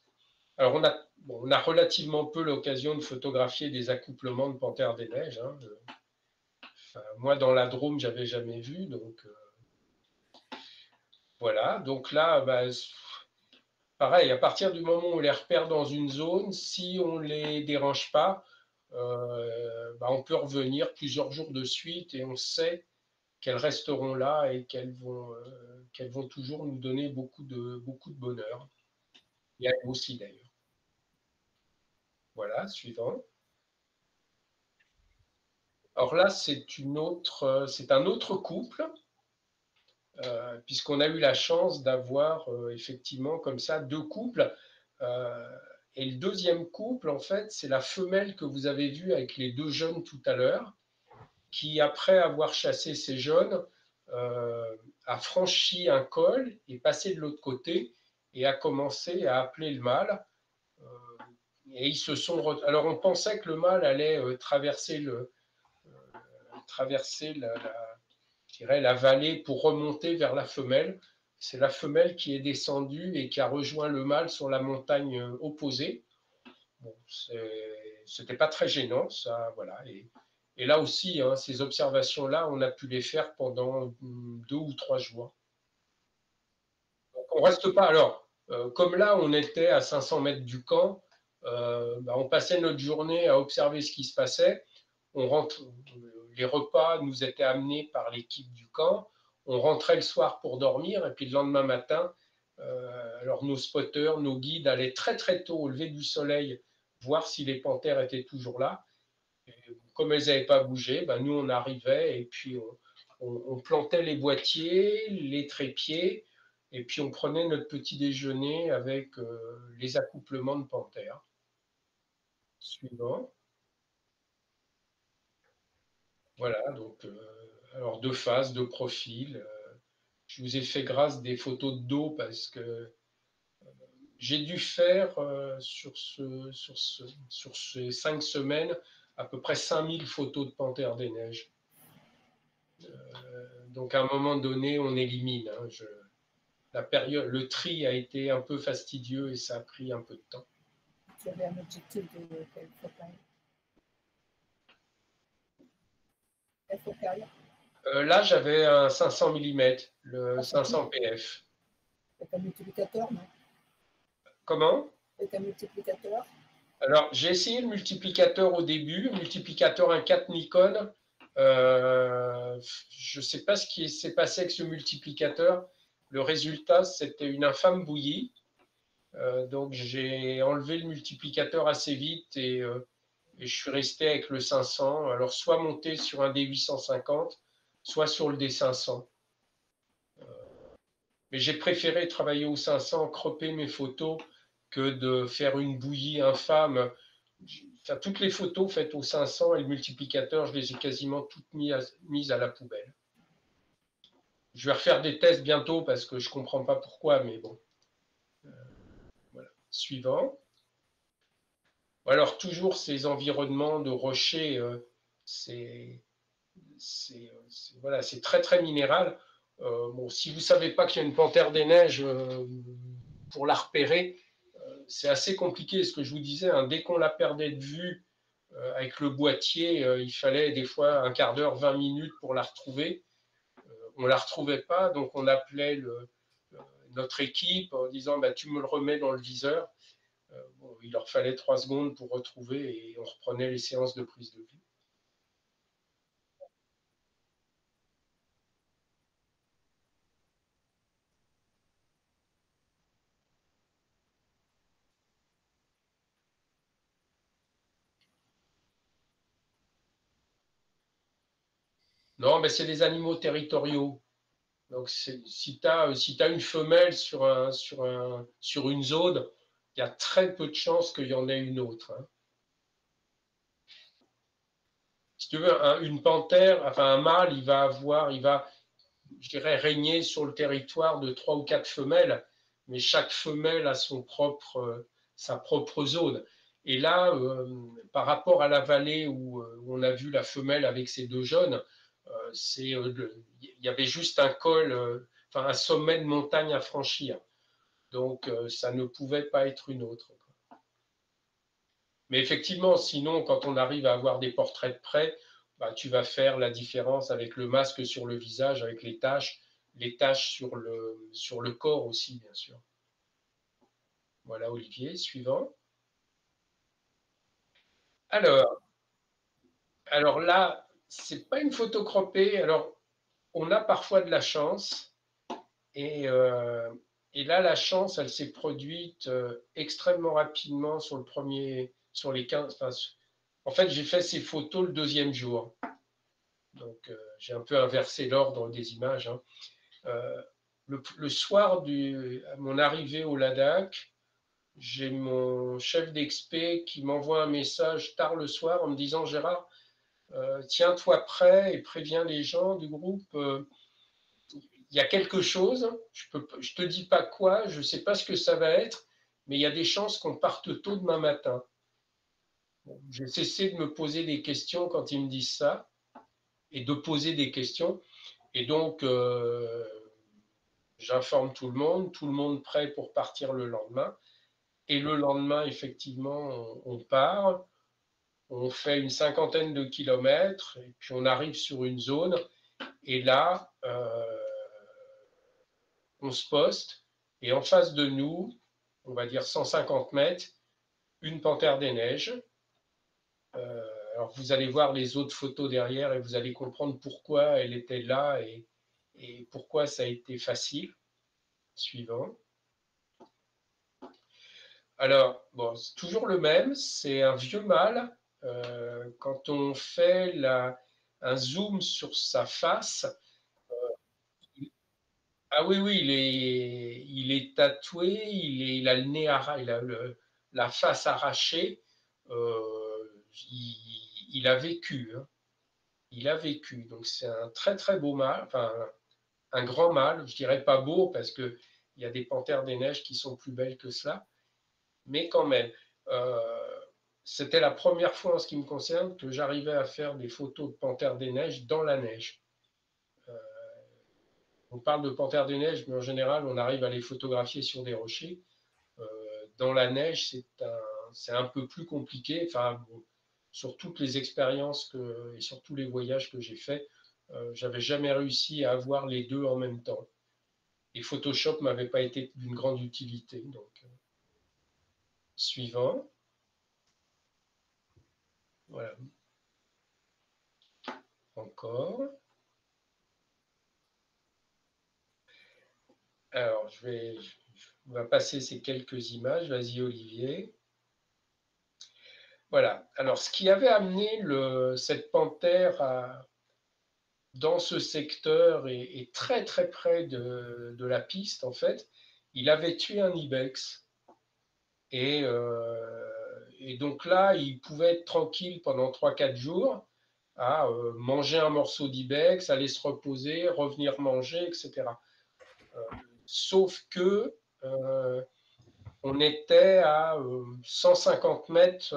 Alors, on a relativement peu l'occasion de photographier des accouplements de panthères des neiges. Hein. Enfin, moi, dans la Drôme, j'avais jamais vu. Donc, voilà. Donc là, bah, pareil, à partir du moment où on les repère dans une zone, si on ne les dérange pas, bah, on peut revenir plusieurs jours de suite et on sait qu'elles resteront là et qu'elles vont toujours nous donner beaucoup de bonheur. Et à nous aussi d'ailleurs. Voilà, suivant. Alors là, c'est un autre couple, puisqu'on a eu la chance d'avoir effectivement comme ça 2 couples. Euh, et le deuxième couple, en fait, c'est la femelle que vous avez vue avec les 2 jeunes tout à l'heure, qui, après avoir chassé ces jeunes, a franchi un col et passé de l'autre côté et a commencé à appeler le mâle. Euh, et ils se sont. Alors, on pensait que le mâle allait traverser dirais, la vallée pour remonter vers la femelle. C'est la femelle qui est descendue et qui a rejoint le mâle sur la montagne opposée. Bon, c'était pas très gênant, ça, voilà. Et là aussi, hein, ces observations-là, on a pu les faire pendant 2 ou 3 jours. Donc, on reste pas. Alors, comme là, on était à 500 mètres du camp, on passait notre journée à observer ce qui se passait. On rentre, les repas nous étaient amenés par l'équipe du camp. On rentrait le soir pour dormir, et puis le lendemain matin, alors nos spotters, nos guides allaient très très tôt au lever du soleil voir si les panthères étaient toujours là. Et comme elles n'avaient pas bougé, nous on arrivait et puis on plantait les boîtiers, les trépieds, et puis on prenait notre petit déjeuner avec les accouplements de panthères. Suivant. Voilà, donc alors de face, de profil. Je vous ai fait grâce des photos de dos parce que j'ai dû faire sur ces 5 semaines à peu près 5000 photos de panthères des neiges. Donc à un moment donné, on élimine. Hein, la période, le tri a été un peu fastidieux et ça a pris un peu de temps. Tu avais un objectif de quelle focale? Quelle focale? Là, j'avais un 500 mm, le 500 PF. Avec un multiplicateur, non? Comment? Avec un multiplicateur? Alors, j'ai essayé le multiplicateur au début, multiplicateur 1.4 Nikon. Je ne sais pas ce qui s'est passé avec ce multiplicateur. Le résultat, c'était une infâme bouillie. Donc, j'ai enlevé le multiplicateur assez vite et je suis resté avec le 500. Alors, soit monté sur un D850, soit sur le D500. Mais j'ai préféré travailler au 500, cropper mes photos, que de faire une bouillie infâme. Enfin, toutes les photos faites au 500 et le multiplicateur, je les ai quasiment toutes mises à la poubelle. Je vais refaire des tests bientôt parce que je ne comprends pas pourquoi, mais bon. Voilà. Suivant. Alors, toujours ces environnements de rochers, c'est voilà, très, très minéral. Bon, si vous ne savez pas qu'il y a une panthère des neiges, pour la repérer, c'est assez compliqué. Ce que je vous disais, hein, dès qu'on la perdait de vue avec le boîtier, il fallait des fois un quart d'heure, 20 minutes pour la retrouver. On ne la retrouvait pas, donc on appelait notre équipe en disant tu me le remets dans le viseur. Bon, il leur fallait 3 secondes pour retrouver et on reprenait les séances de prise de vue. Non, mais c'est des animaux territoriaux. Donc, si tu as une femelle sur une zone, il y a très peu de chances qu'il y en ait une autre. Hein. Si tu veux, une panthère, enfin un mâle, il va, je dirais, régner sur le territoire de 3 ou 4 femelles, mais chaque femelle a sa propre zone. Et là, par rapport à la vallée où on a vu la femelle avec ses 2 jeunes, il y avait juste un col, enfin un sommet de montagne à franchir. Donc, ça ne pouvait pas être une autre. Mais effectivement, sinon, quand on arrive à avoir des portraits de près, tu vas faire la différence avec le masque sur le visage, avec les taches sur le corps aussi, bien sûr. Voilà, Olivier, suivant. Alors là, c'est pas une photo croppée. Alors, on a parfois de la chance. Et là, la chance, elle s'est produite extrêmement rapidement sur les 15. Enfin, en fait, j'ai fait ces photos le 2e jour. Donc, j'ai un peu inversé l'ordre des images. Hein. Le soir à mon arrivée au Ladakh, j'ai mon chef d'expé qui m'envoie un message tard le soir en me disant « Gérard, tiens-toi prêt et préviens les gens du groupe. Il y a quelque chose, je te dis pas quoi, je sais pas ce que ça va être, mais il y a des chances qu'on parte tôt demain matin. » Bon, j'ai cessé de me poser des questions quand ils me disent ça et de poser des questions. Et donc, j'informe tout le monde prêt pour partir le lendemain. Et le lendemain, effectivement, on part, on fait une cinquantaine de kilomètres, et puis on arrive sur une zone, et là, on se poste, et en face de nous, on va dire 150 mètres, une panthère des neiges. Alors vous allez voir les autres photos derrière et vous allez comprendre pourquoi elle était là et pourquoi ça a été facile. Suivant. Alors, bon, c'est toujours le même, c'est un vieux mâle. Quand on fait un zoom sur sa face, ah oui, oui, il est tatoué, il a le nez il a la face arrachée. Il a vécu, hein. Il a vécu. Donc c'est un très très beau mâle, enfin un grand mâle. Je dirais pas beau parce que il y a des panthères des neiges qui sont plus belles que cela, mais quand même. C'était la première fois en ce qui me concerne que j'arrivais à faire des photos de panthères des neiges dans la neige. On parle de panthères des neiges, mais en général, on arrive à les photographier sur des rochers. Dans la neige, c'est un peu plus compliqué. Enfin, bon, sur toutes les expériences et sur tous les voyages que j'ai faits, j'avais jamais réussi à avoir les deux en même temps. Et Photoshop m'avait pas été d'une grande utilité. Donc, suivant. Voilà. Encore. Alors, on va passer ces quelques images. Vas-y, Olivier. Voilà. Alors, ce qui avait amené cette panthère dans ce secteur et très très près de la piste, en fait, il avait tué un ibex. Et donc là, il pouvait être tranquille pendant 3-4 jours à manger un morceau d'ibex, aller se reposer, revenir manger, etc. Sauf que on était à 150 mètres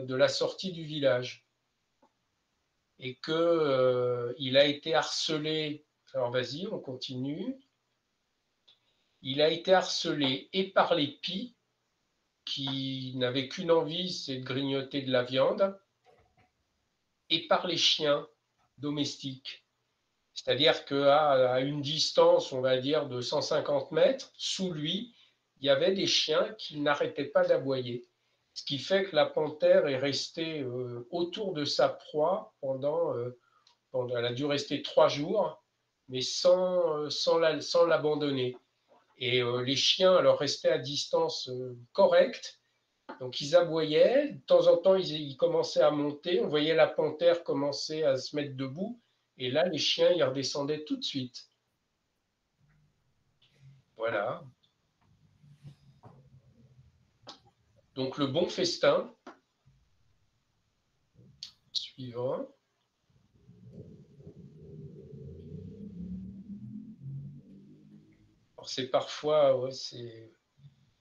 de la sortie du village et que il a été harcelé. Alors vas-y, on continue. Il a été harcelé et par les pies qui n'avaient qu'une envie, c'est de grignoter de la viande, et par les chiens domestiques. C'est-à-dire qu'à une distance, on va dire, de 150 mètres, sous lui, il y avait des chiens qui n'arrêtaient pas d'aboyer. Ce qui fait que la panthère est restée autour de sa proie elle a dû rester 3 jours, mais sans l'abandonner. Et les chiens alors restaient à distance correcte. Donc ils aboyaient, de temps en temps ils commençaient à monter, on voyait la panthère commencer à se mettre debout, et là les chiens ils redescendaient tout de suite. Voilà. Donc le bon festin. Suivant. Alors c'est parfois, ouais, c'est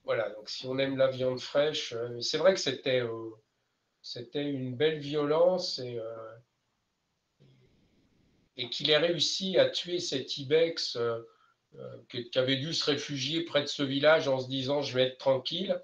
voilà. Donc si on aime la viande fraîche, c'est vrai que c'était une belle violence et qu'il ait réussi à tuer cet ibex qui avait dû se réfugier près de ce village en se disant je vais être tranquille,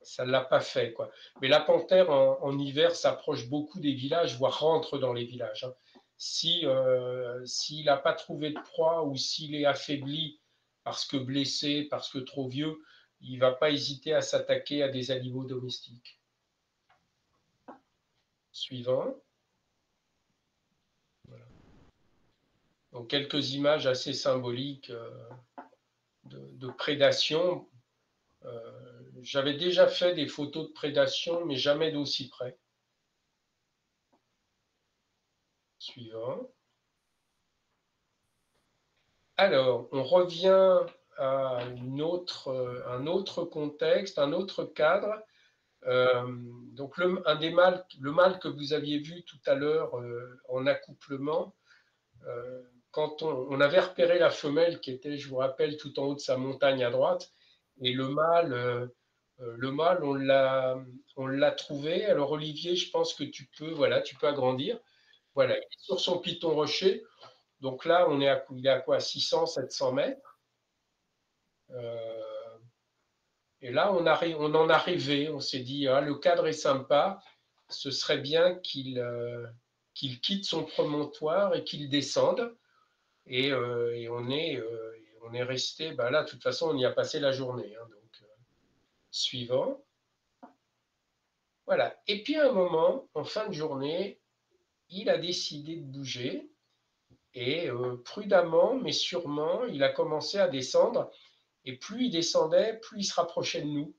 ça ne l'a pas fait, quoi. Mais la panthère en hiver s'approche beaucoup des villages, voire rentre dans les villages, hein. S'il n'a pas trouvé de proie ou s'il est affaibli parce que blessé, parce que trop vieux, il ne va pas hésiter à s'attaquer à des animaux domestiques. Suivant. Voilà. Donc quelques images assez symboliques de prédation. J'avais déjà fait des photos de prédation, mais jamais d'aussi près. Suivant. Alors, on revient à un autre contexte, un autre cadre. Donc, le mâle que vous aviez vu tout à l'heure en accouplement, quand on avait repéré la femelle qui était, je vous rappelle, tout en haut de sa montagne à droite, et le mâle, on l'a trouvé. Alors Olivier, je pense que tu peux agrandir. Voilà, il est sur son piton rocher. Donc là, il est à quoi, 600, 700 mètres. Et là, on en a rêvé. On s'est dit, ah, le cadre est sympa. Ce serait bien qu'il quitte son promontoire et qu'il descende. Et on est resté, ben là, de toute façon, on y a passé la journée. Hein, donc, suivant. Voilà. Et puis, à un moment, en fin de journée, il a décidé de bouger. Et prudemment, mais sûrement, il a commencé à descendre. Et plus il descendait, plus il se rapprochait de nous.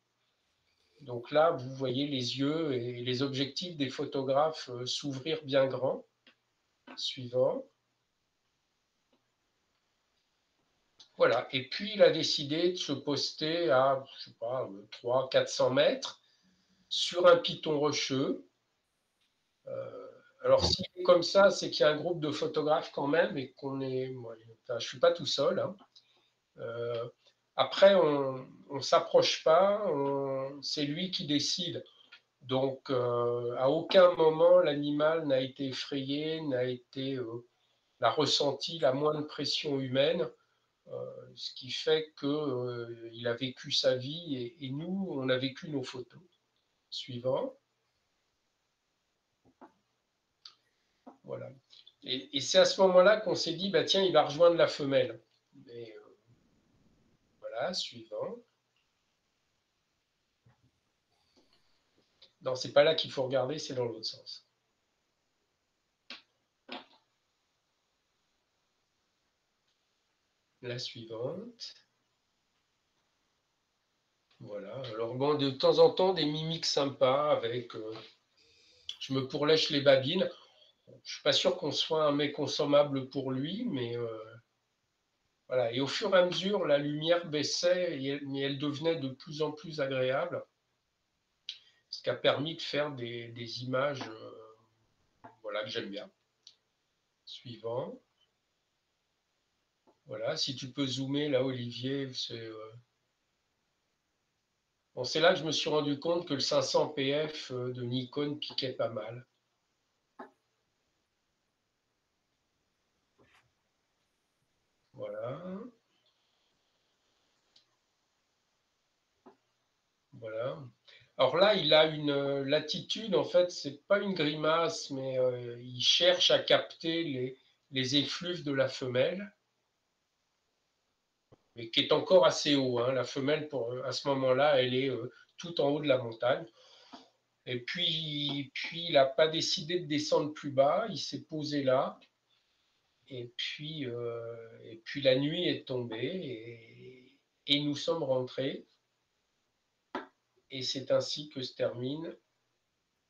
Donc là, vous voyez les yeux et les objectifs des photographes s'ouvrir bien grand. Suivant. Voilà. Et puis, il a décidé de se poster à, je sais pas, 300-400 mètres sur un piton rocheux. Alors, s'il est comme ça, c'est qu'il y a un groupe de photographes quand même et qu'on est. Enfin, je ne suis pas tout seul. Hein. Après, on ne s'approche pas, c'est lui qui décide. Donc, à aucun moment, l'animal n'a été effrayé, n'a ressenti la moindre pression humaine, ce qui fait qu'il a vécu sa vie et nous, on a vécu nos photos. Suivant. Voilà. Et c'est à ce moment-là qu'on s'est dit, bah, tiens, il va rejoindre la femelle. Et, voilà, suivant. Non, c'est pas là qu'il faut regarder, c'est dans l'autre sens. La suivante. Voilà. Alors bon, de temps en temps, des mimiques sympas avec je me pourlèche les babines. Je suis pas sûr qu'on soit un mec consommable pour lui, mais voilà. Et au fur et à mesure, la lumière baissait mais elle devenait de plus en plus agréable, ce qui a permis de faire des images voilà, que j'aime bien. Suivant. Voilà, si tu peux zoomer là, Olivier, bon, c'est là que je me suis rendu compte que le 500 PF de Nikon piquait pas mal. Voilà. Voilà. Alors là, il a une l'attitude, en fait, c'est pas une grimace, mais il cherche à capter les effluves de la femelle, mais qui est encore assez haut. Hein. La femelle, à ce moment-là, elle est tout en haut de la montagne. Et puis il n'a pas décidé de descendre plus bas, il s'est posé là. Et puis la nuit est tombée et nous sommes rentrés. Et c'est ainsi que se termine.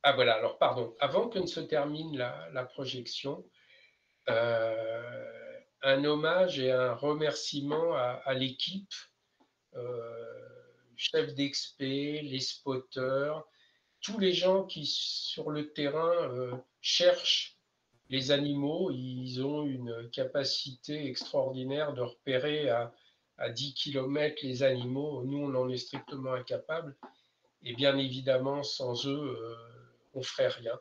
Ah voilà, alors pardon, avant que ne se termine la projection, un hommage et un remerciement à l'équipe, chef d'expé, les spotters, tous les gens qui sur le terrain cherchent les animaux. Ils ont une capacité extraordinaire de repérer à 10 km les animaux. Nous, on en est strictement incapable. Et bien évidemment, sans eux, on ne ferait rien.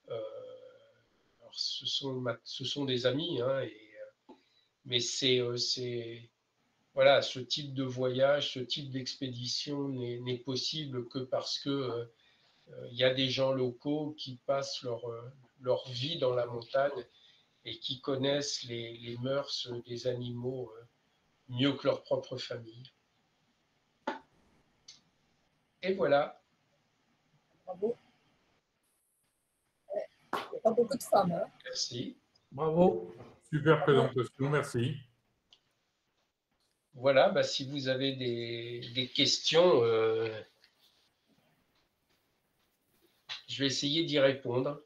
Alors, ce sont des amis, hein, mais voilà, ce type de voyage, ce type d'expédition n'est possible que parce que il y a des gens locaux qui passent leur vie dans la montagne et qui connaissent les mœurs des animaux mieux que leur propre famille. Et voilà. Bravo. Il n'y a pas beaucoup de femmes. Hein. Merci. Bravo. Super présentation, merci. Voilà, bah, si vous avez des questions, je vais essayer d'y répondre.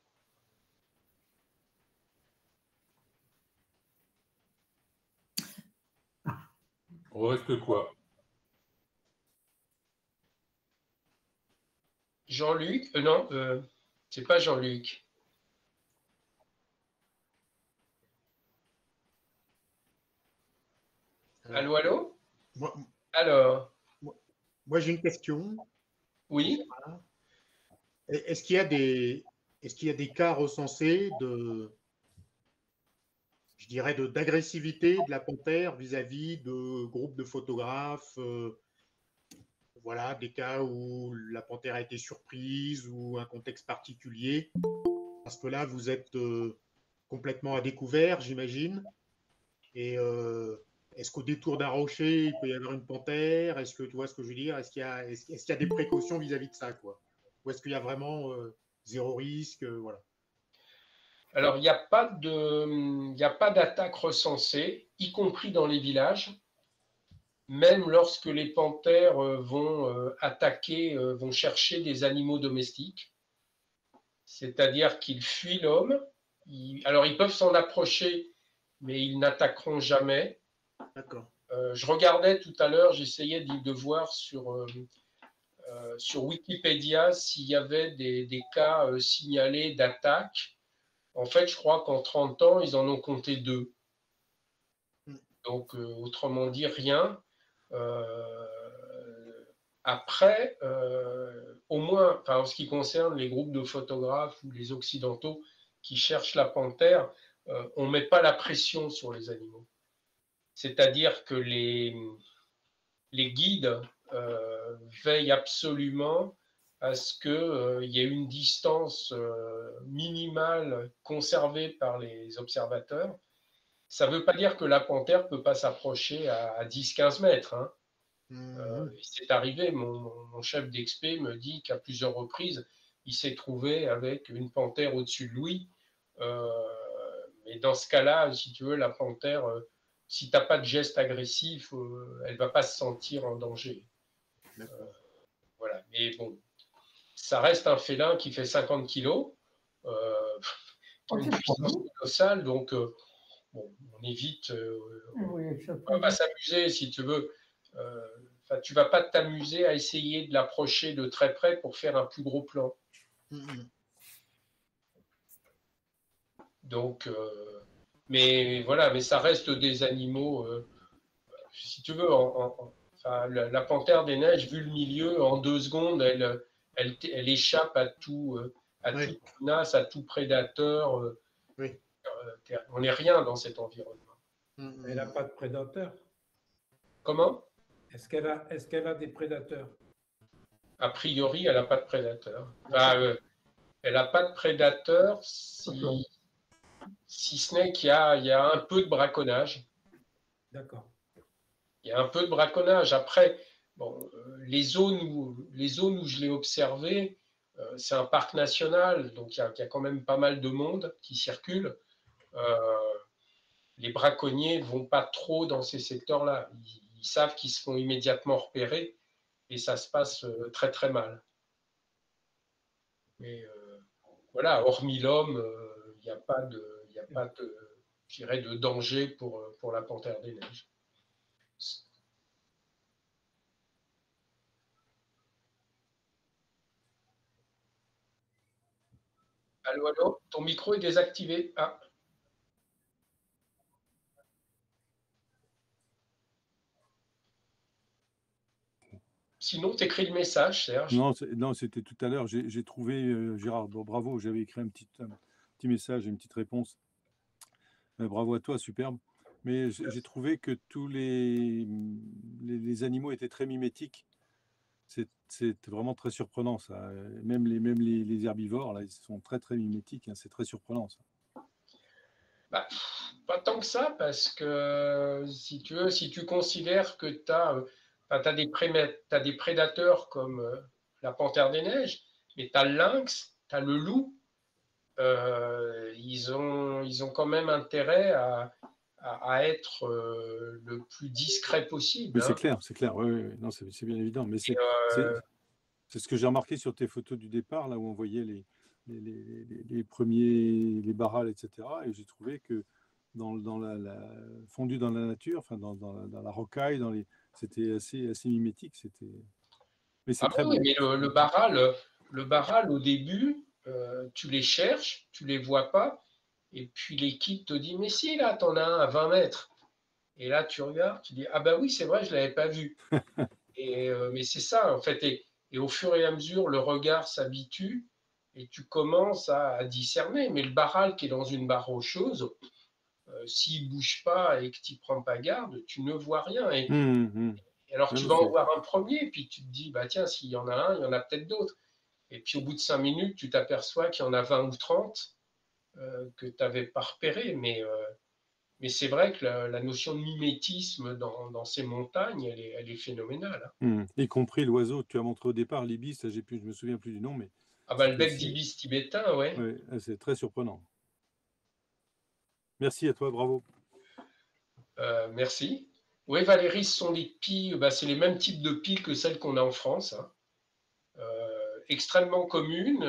On reste quoi? Jean-Luc non, c'est pas Jean-Luc. Allô, allô? Alors, Moi j'ai une question. oui. Voilà. Est-ce qu'il y a des cas recensés je dirais, d'agressivité de la panthère vis-à-vis de groupes de photographes, voilà, des cas où la panthère a été surprise ou un contexte particulier. Parce que là, vous êtes complètement à découvert, j'imagine. Et est-ce qu'au détour d'un rocher, il peut y avoir une panthère? Est-ce que tu vois ce que je veux dire? Est-ce qu'il y a des précautions vis-à-vis de ça, quoi? Ou est-ce qu'il y a vraiment zéro risque, voilà. Alors, il n'y a pas d'attaque recensée, y compris dans les villages, même lorsque les panthères vont attaquer, vont chercher des animaux domestiques. C'est-à-dire qu'ils fuient l'homme. Alors, ils peuvent s'en approcher, mais ils n'attaqueront jamais. D'accord. Je regardais tout à l'heure, j'essayais de voir sur Wikipédia s'il y avait des cas signalés d'attaque. En fait, je crois qu'en 30 ans, ils en ont compté 2. Donc, autrement dit, rien. Après, au moins, en ce qui concerne les groupes de photographes ou les occidentaux qui cherchent la panthère, on ne met pas la pression sur les animaux. C'est-à-dire que les guides veillent absolument à ce qu'il y ait une distance minimale conservée par les observateurs. Ça ne veut pas dire que la panthère ne peut pas s'approcher à 10-15 mètres. Hein. C'est arrivé, mon chef d'expé me dit qu'à plusieurs reprises, il s'est trouvé avec une panthère au-dessus de lui. Mais dans ce cas-là, si tu veux, la panthère, si tu n'as pas de geste agressif, elle ne va pas se sentir en danger. Voilà. Mais bon, ça reste un félin qui fait 50 kilos, qui a une puissance colossale, donc bon, on évite, on va pas s'amuser si tu veux. Tu vas pas t'amuser à essayer de l'approcher de très près pour faire un plus gros plan. Donc, mais voilà, mais ça reste des animaux. Si tu veux, la panthère des neiges, vu le milieu, en 2 secondes, elle échappe à tout, toute menace, à tout prédateur. On n'est rien dans cet environnement. Elle n'a pas de prédateurs. Comment? Est-ce qu'elle a des prédateurs? A priori, elle n'a pas de prédateurs. Elle n'a pas de prédateurs si ce n'est qu'il y a un peu de braconnage. D'accord. Il y a un peu de braconnage. Après, bon, les zones où je l'ai observé, c'est un parc national, donc il y a quand même pas mal de monde qui circule. Les braconniers ne vont pas trop dans ces secteurs-là. Ils savent qu'ils se font immédiatement repérer et ça se passe très très mal. Mais voilà, hormis l'homme, il n'y a pas de, je dirais, de danger pour la panthère des neiges. Allô, allô, ton micro est désactivé. Ah. Sinon, tu écris le message, Serge. Non, c'était tout à l'heure. J'ai trouvé, Gérard, bravo, j'avais écrit un petit message, une petite réponse. Bravo à toi, superbe. Mais j'ai trouvé que tous les animaux étaient très mimétiques. C'est vraiment très surprenant, ça. Même les herbivores, là, ils sont très, très mimétiques. Hein. C'est très surprenant, ça. Bah, pas tant que ça, parce que si tu considères que tu as des prédateurs comme la panthère des neiges, mais tu as le lynx, tu as le loup, ils ont quand même intérêt à être le plus discret possible. Mais c'est clair. Oui. Non, c'est bien évident. Mais c'est ce que j'ai remarqué sur tes photos du départ, là où on voyait les premiers, les barrales, etc. Et j'ai trouvé que fondu dans la nature, enfin dans la rocaille, c'était assez mimétique. Mais c'est très oui, beau. Mais le barral au début, tu les cherches, tu les vois pas, et puis l'équipe te dit mais si là, t'en as un à 20 mètres. Et là, tu regardes, tu dis ah bah oui, c'est vrai, je l'avais pas vu. Mais c'est ça en fait. Et au fur et à mesure, le regard s'habitue et tu commences à discerner. Mais le barral qui est dans une barre rocheuse, s'il ne bouge pas et que tu ne prends pas garde, tu ne vois rien. Et alors, tu Non, vas en c'est- voir un premier, puis tu te dis, bah, tiens, s'il y en a un, il y en a peut-être d'autres. Et puis, au bout de 5 minutes, tu t'aperçois qu'il y en a 20 ou 30 que tu n'avais pas repéré. Mais c'est vrai que la notion de mimétisme dans ces montagnes, elle est phénoménale, hein. Y compris l'oiseau que tu as montré au départ, l'ibis, ça, je me souviens plus du nom, mais Ah bah, le c'était bec aussi, d'ibis tibétain, ouais. ouais, c'est très surprenant. Merci à toi, bravo. Merci. Oui, Valérie, ce sont des pies, bah, c'est les mêmes types de pies que celles qu'on a en France, hein. Extrêmement communes.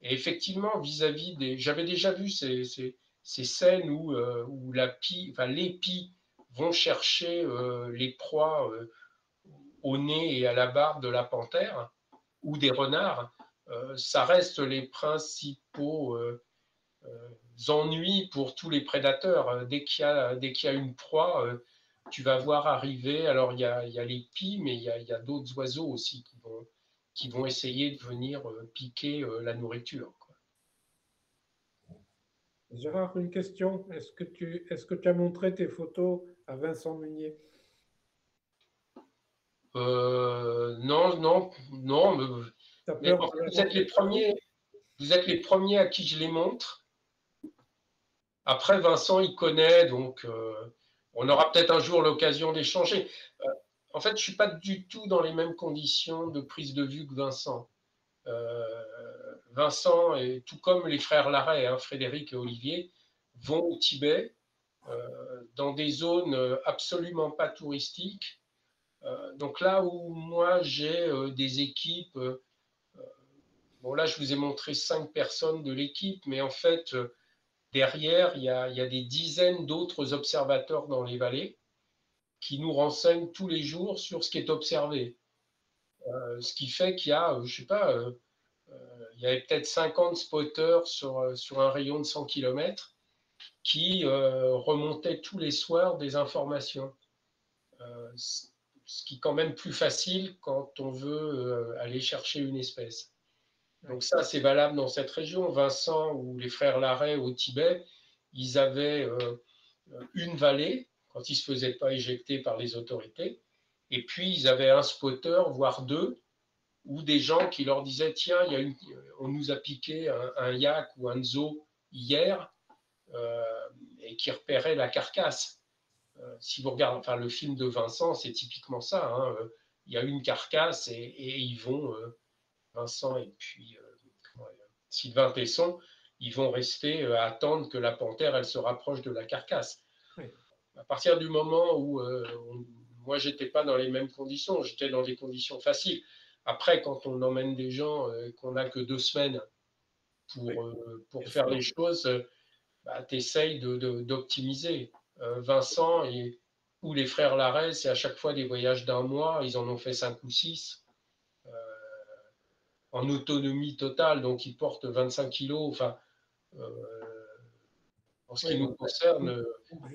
Et effectivement, vis-à-vis des. J'avais déjà vu ces scènes où la pie, enfin, les pies vont chercher les proies au nez et à la barbe de la panthère ou des renards. Ça reste les principaux ennuis pour tous les prédateurs. Dès qu'il y a une proie, tu vas voir arriver. Alors, il y a les pies, mais il y a d'autres oiseaux aussi qui vont essayer de venir piquer la nourriture, quoi. Gérard, une question. Est-ce que tu as montré tes photos à Vincent Munier? Non, non, non. T'as Mais peur en de fait, la vous êtes les premiers. Vous êtes les premiers à qui je les montre. Après, Vincent, il connaît, donc on aura peut-être un jour l'occasion d'échanger. En fait, je ne suis pas du tout dans les mêmes conditions de prise de vue que Vincent. Vincent, et tout comme les frères Larrey, hein, Frédéric et Olivier, vont au Tibet dans des zones absolument pas touristiques. Donc là où moi j'ai des équipes, bon là je vous ai montré 5 personnes de l'équipe, mais en fait derrière il y a des dizaines d'autres observateurs dans les vallées qui nous renseignent tous les jours sur ce qui est observé. Ce qui fait qu'il y a, je sais pas, il y avait peut-être 50 spotters sur un rayon de 100 km qui remontaient tous les soirs des informations. Ce qui est quand même plus facile quand on veut aller chercher une espèce. Donc ça, c'est valable dans cette région. Vincent ou les frères Larrey au Tibet, ils avaient une vallée quand ils ne se faisaient pas éjecter par les autorités. Et puis, ils avaient un spotter, voire deux, ou des gens qui leur disaient, tiens, on nous a piqué un yak ou un zo hier, et qui repérait la carcasse. Si vous regardez enfin, le film de Vincent, c'est typiquement ça, hein. Il y a une carcasse et ils vont, Vincent et puis Sylvain Tesson, ils vont rester à attendre que la panthère elle se rapproche de la carcasse. Oui. À partir du moment où moi j'étais pas dans les mêmes conditions, j'étais dans des conditions faciles. Après, quand on emmène des gens qu'on n'a que 2 semaines pour faire les choses, bah, tu essayes d'optimiser. Vincent ou les frères Larrey, c'est à chaque fois des voyages d'un mois, ils en ont fait 5 ou 6 en autonomie totale, donc ils portent 25 kilos. Enfin, en ce qui nous concerne,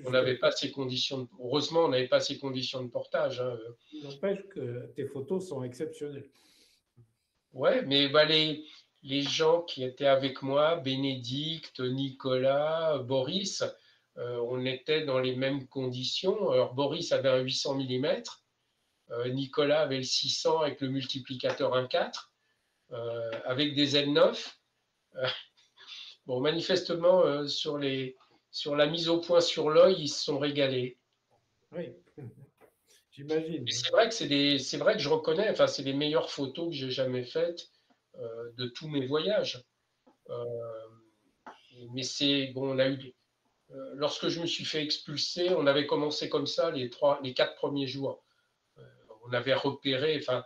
on n'avait pas ces conditions. Heureusement, on n'avait pas ces conditions de portage, hein. Il n'empêche que tes photos sont exceptionnelles. Ouais, mais bah, les gens qui étaient avec moi, Bénédicte, Nicolas, Boris, on était dans les mêmes conditions. Alors, Boris avait un 800 mm, Nicolas avait le 600 avec le multiplicateur 1,4, avec des Z9. Bon, manifestement, sur la mise au point sur l'œil, ils se sont régalés. Oui, j'imagine. Et c'est vrai que je reconnais, enfin, c'est les meilleures photos que j'ai jamais faites de tous mes voyages. Mais c'est bon, on a eu lorsque je me suis fait expulser, on avait commencé comme ça les 4 premiers jours. On avait repéré, enfin,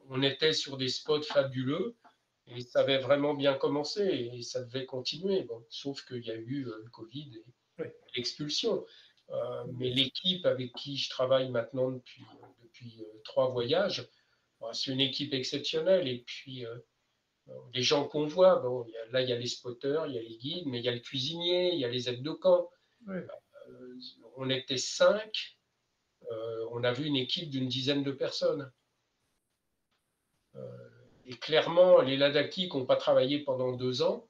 on était sur des spots fabuleux et ça avait vraiment bien commencé et ça devait continuer. Bon, sauf qu'il y a eu le Covid et l'expulsion. Mais l'équipe avec qui je travaille maintenant depuis 3 voyages, c'est une équipe exceptionnelle. Et puis, les gens qu'on voit, bon, là, il y a les spotters, il y a les guides, mais il y a le cuisinier, il y a les aides de camp. Oui. On était 5, on a vu une équipe d'une dizaine de personnes. Et clairement, les Ladakis qui n'ont pas travaillé pendant 2 ans,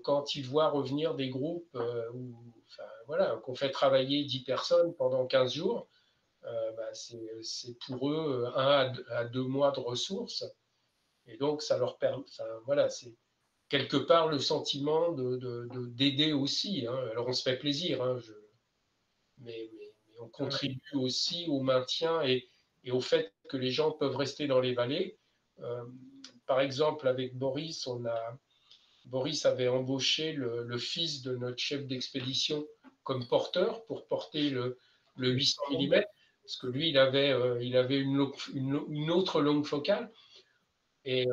quand il voit revenir des groupes voilà, qu'on fait travailler 10 personnes pendant 15 jours, c'est pour eux 1 à 2 mois de ressources. Et donc, ça leur permet, voilà, c'est quelque part le sentiment d'aider aussi. Hein. Alors, on se fait plaisir, hein, mais on contribue aussi au maintien et au fait que les gens peuvent rester dans les vallées. Par exemple, avec Boris, Boris avait embauché le fils de notre chef d'expédition comme porteur pour porter le 800 mm, parce que lui, il avait une autre longue focale. Et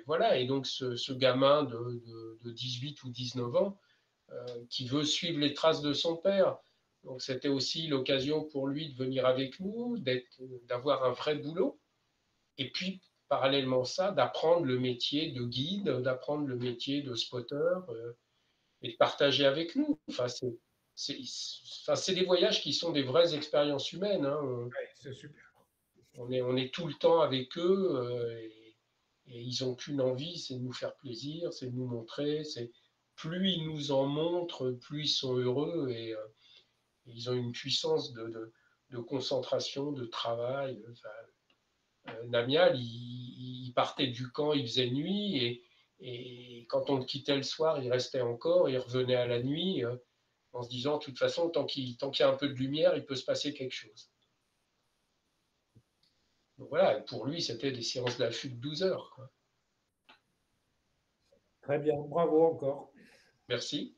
voilà, et donc ce gamin de 18 ou 19 ans qui veut suivre les traces de son père. Donc c'était aussi l'occasion pour lui de venir avec nous, d'avoir un vrai boulot. Et puis, parallèlement à ça, d'apprendre le métier de guide, d'apprendre le métier de spotter et de partager avec nous. Enfin, c'est des voyages qui sont des vraies expériences humaines. Hein. Ouais, c'est super. On est tout le temps avec eux et ils n'ont qu'une envie, c'est de nous faire plaisir, c'est de nous montrer. Plus ils nous en montrent, plus ils sont heureux et ils ont une puissance de concentration, de travail. Enfin, Namial, il partait du camp, il faisait nuit et quand on le quittait le soir, il restait encore, il revenait à la nuit en se disant, de toute façon, tant qu'il y a un peu de lumière, il peut se passer quelque chose. Donc voilà, pour lui, c'était des séances d'affût de 12 heures. Quoi. Très bien, bravo encore. Merci.